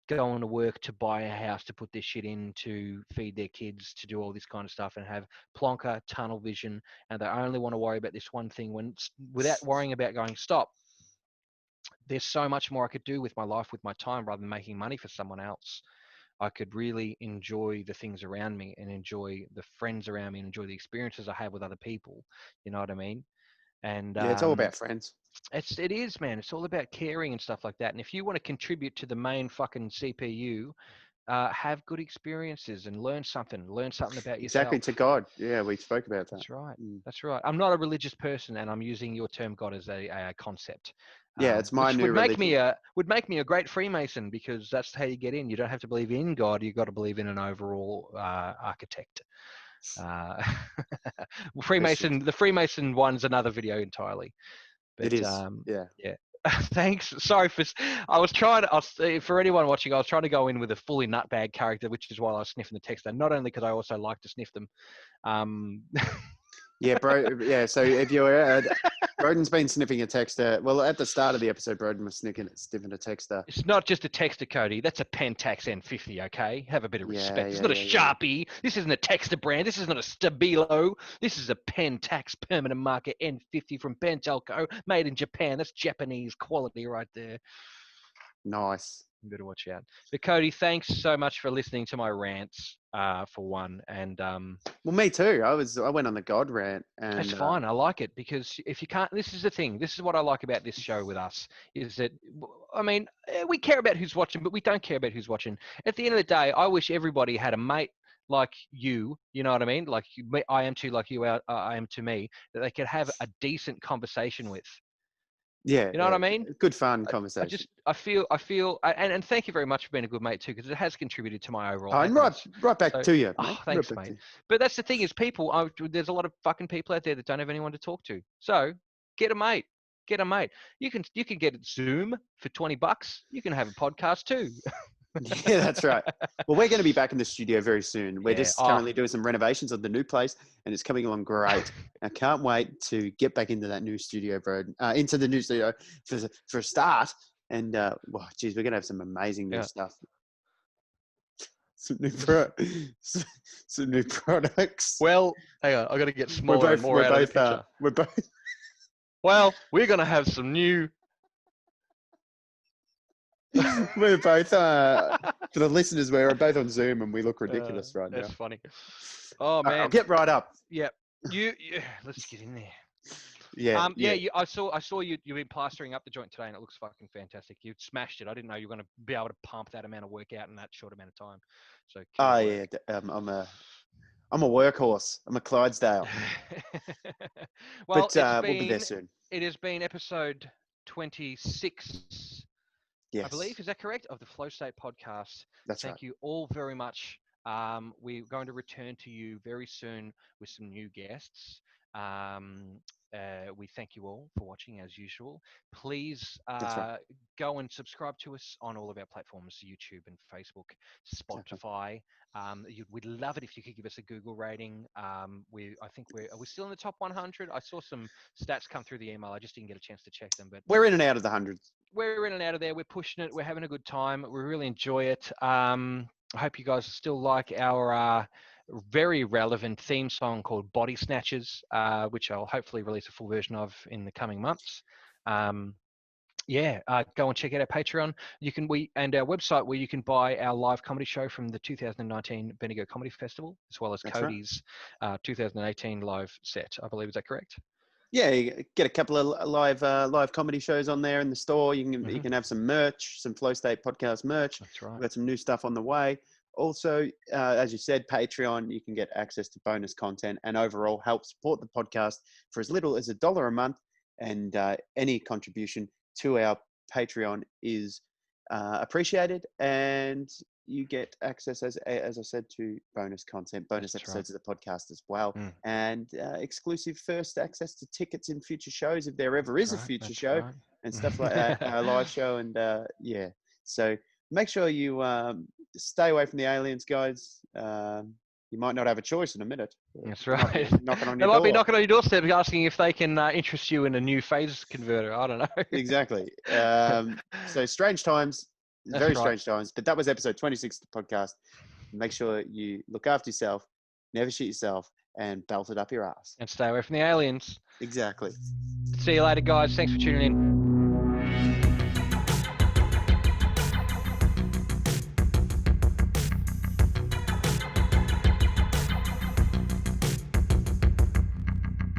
going to work to buy a house, to put their shit in, to feed their kids, to do all this kind of stuff, and have plonker tunnel vision, and they only want to worry about this one thing when without worrying about going, stop, there's so much more I could do with my life, with my time, rather than making money for someone else. I could really enjoy the things around me and enjoy the friends around me and enjoy the experiences I have with other people. You know what I mean? And Yeah, it's all about friends. it is, man. It's all about caring and stuff like that. And if you want to contribute to the main fucking CPU, have good experiences and learn something. Learn something about Exactly, yourself. to God. Yeah, we spoke about that. That's right. Mm. That's right. I'm not a religious person, and I'm using your term God as a concept, Yeah, it's my which new religion. would make me a great Freemason, because that's how you get in. You don't have to believe in God. You've got to believe in an overall architect. Uh, Batshit. The Freemason one's another video entirely. It But is. Yeah. yeah. Thanks. Sorry for. I was trying to. For anyone watching, I was trying to go in with a fully nutbag character, which is why I was sniffing the text. And not only because I also like to sniff them. Um, Yeah, bro. Yeah, so if you're Broden's been sniffing a texter. Well, at the start of the episode, Broden was sniffing a texter. It's not just a texter, Cody. That's a Pentax N50, okay? Have a bit of Yeah, respect. It's yeah, not a yeah, yeah. Sharpie. This isn't a texter brand. This is not a Stabilo. This is a Pentax permanent marker N50 from Pentelco, made in Japan. That's Japanese quality right there. Nice. You better watch out. But Cody, thanks so much for listening to my rants, for one. And Well, me too. I went on the God rant, it's and fine. I like it, because if you can't, this is the thing. This is what I like about this show with us, is that, I mean, we care about who's watching, but we don't care about who's watching. At the end of the day, I wish everybody had a mate like you. You know what I mean? Like I am to like you, I am to me, that they could have a decent conversation with. yeah, You know what yeah, I mean? good fun I conversation. just, I feel, and thank you very much for being a good mate too, because it has contributed to my overall And right, happiness. right back So, to you, mate. oh, Right thanks, back to mate. you. But that's the thing is, there's a lot of fucking people out there that don't have anyone to talk to. So get a mate. Get a mate. You can get Zoom for $20. You can have a podcast too. Yeah, that's right. Well, we're going to be back in the studio very soon. We're Yeah. just Oh, currently doing some renovations of the new place, and it's coming along great. I can't wait to get back into that new studio, bro. Into the new studio for a start. And well, geez, we're going to have some amazing new yeah. stuff. Some new some new products. Well, hang on. I got to get We're smaller and both more out of the picture. we're both Well, we're gonna have some new. we're both for the listeners, we're both on Zoom and we look ridiculous right now. That's funny. Oh All right, I'll man. get right up. Yeah. Let's get in there. Yeah, Yeah. yeah. I saw you. You've been plastering up the joint today, and it looks fucking fantastic. You smashed it. I didn't know you were going to be able to pump that amount of work out in that short amount of time. So. Oh Work. yeah. I'm a workhorse. I'm a Clydesdale. Well, But we'll be there soon. it has been episode 26. Yes, I believe. Is that correct? Of the Flow State podcast. that's Thank right. you all very much. We're going to return to you very soon with some new guests. We thank you all for watching as usual. Please That's right. go and subscribe to us on all of our platforms, YouTube and Facebook, Spotify. We'd love it if you could give us a Google rating. I think are we still in the top 100? I saw some stats come through the email. I just didn't get a chance to check them, but We're in and out of the hundreds. we're in and out of there. We're pushing it. We're having a good time. We really enjoy it. I hope you guys still like our very relevant theme song called Body Snatchers, which I'll hopefully release a full version of in the coming months. Go and check out our Patreon. And our website where you can buy our live comedy show from the 2019 Bendigo Comedy Festival, as well as That's right. Cody's 2018 live set. I believe, is that correct? Yeah, you get a couple of live comedy shows on there in the store. You can have some merch, some Flow State podcast merch. That's right. We've got some new stuff on the way. Also, as you said, Patreon, you can get access to bonus content and overall help support the podcast for as little as $1 a month. And any contribution to our Patreon is appreciated, and you get access, as I said, to bonus content, bonus episodes of the podcast as well, and exclusive first access to tickets in future shows if there ever is a future show, and stuff like that, our live show, and so make sure you stay away from the aliens, guys. You might not have a choice in a minute. That's right. Knocking on They your might door. be knocking on your doorstep asking if they can interest you in a new phase converter. I don't know. Exactly. So strange times, very strange times. But that was episode 26 of the podcast. Make sure you look after yourself, never shoot yourself, and belt it up your ass. And stay away from the aliens. Exactly. See you later, guys. Thanks for tuning in.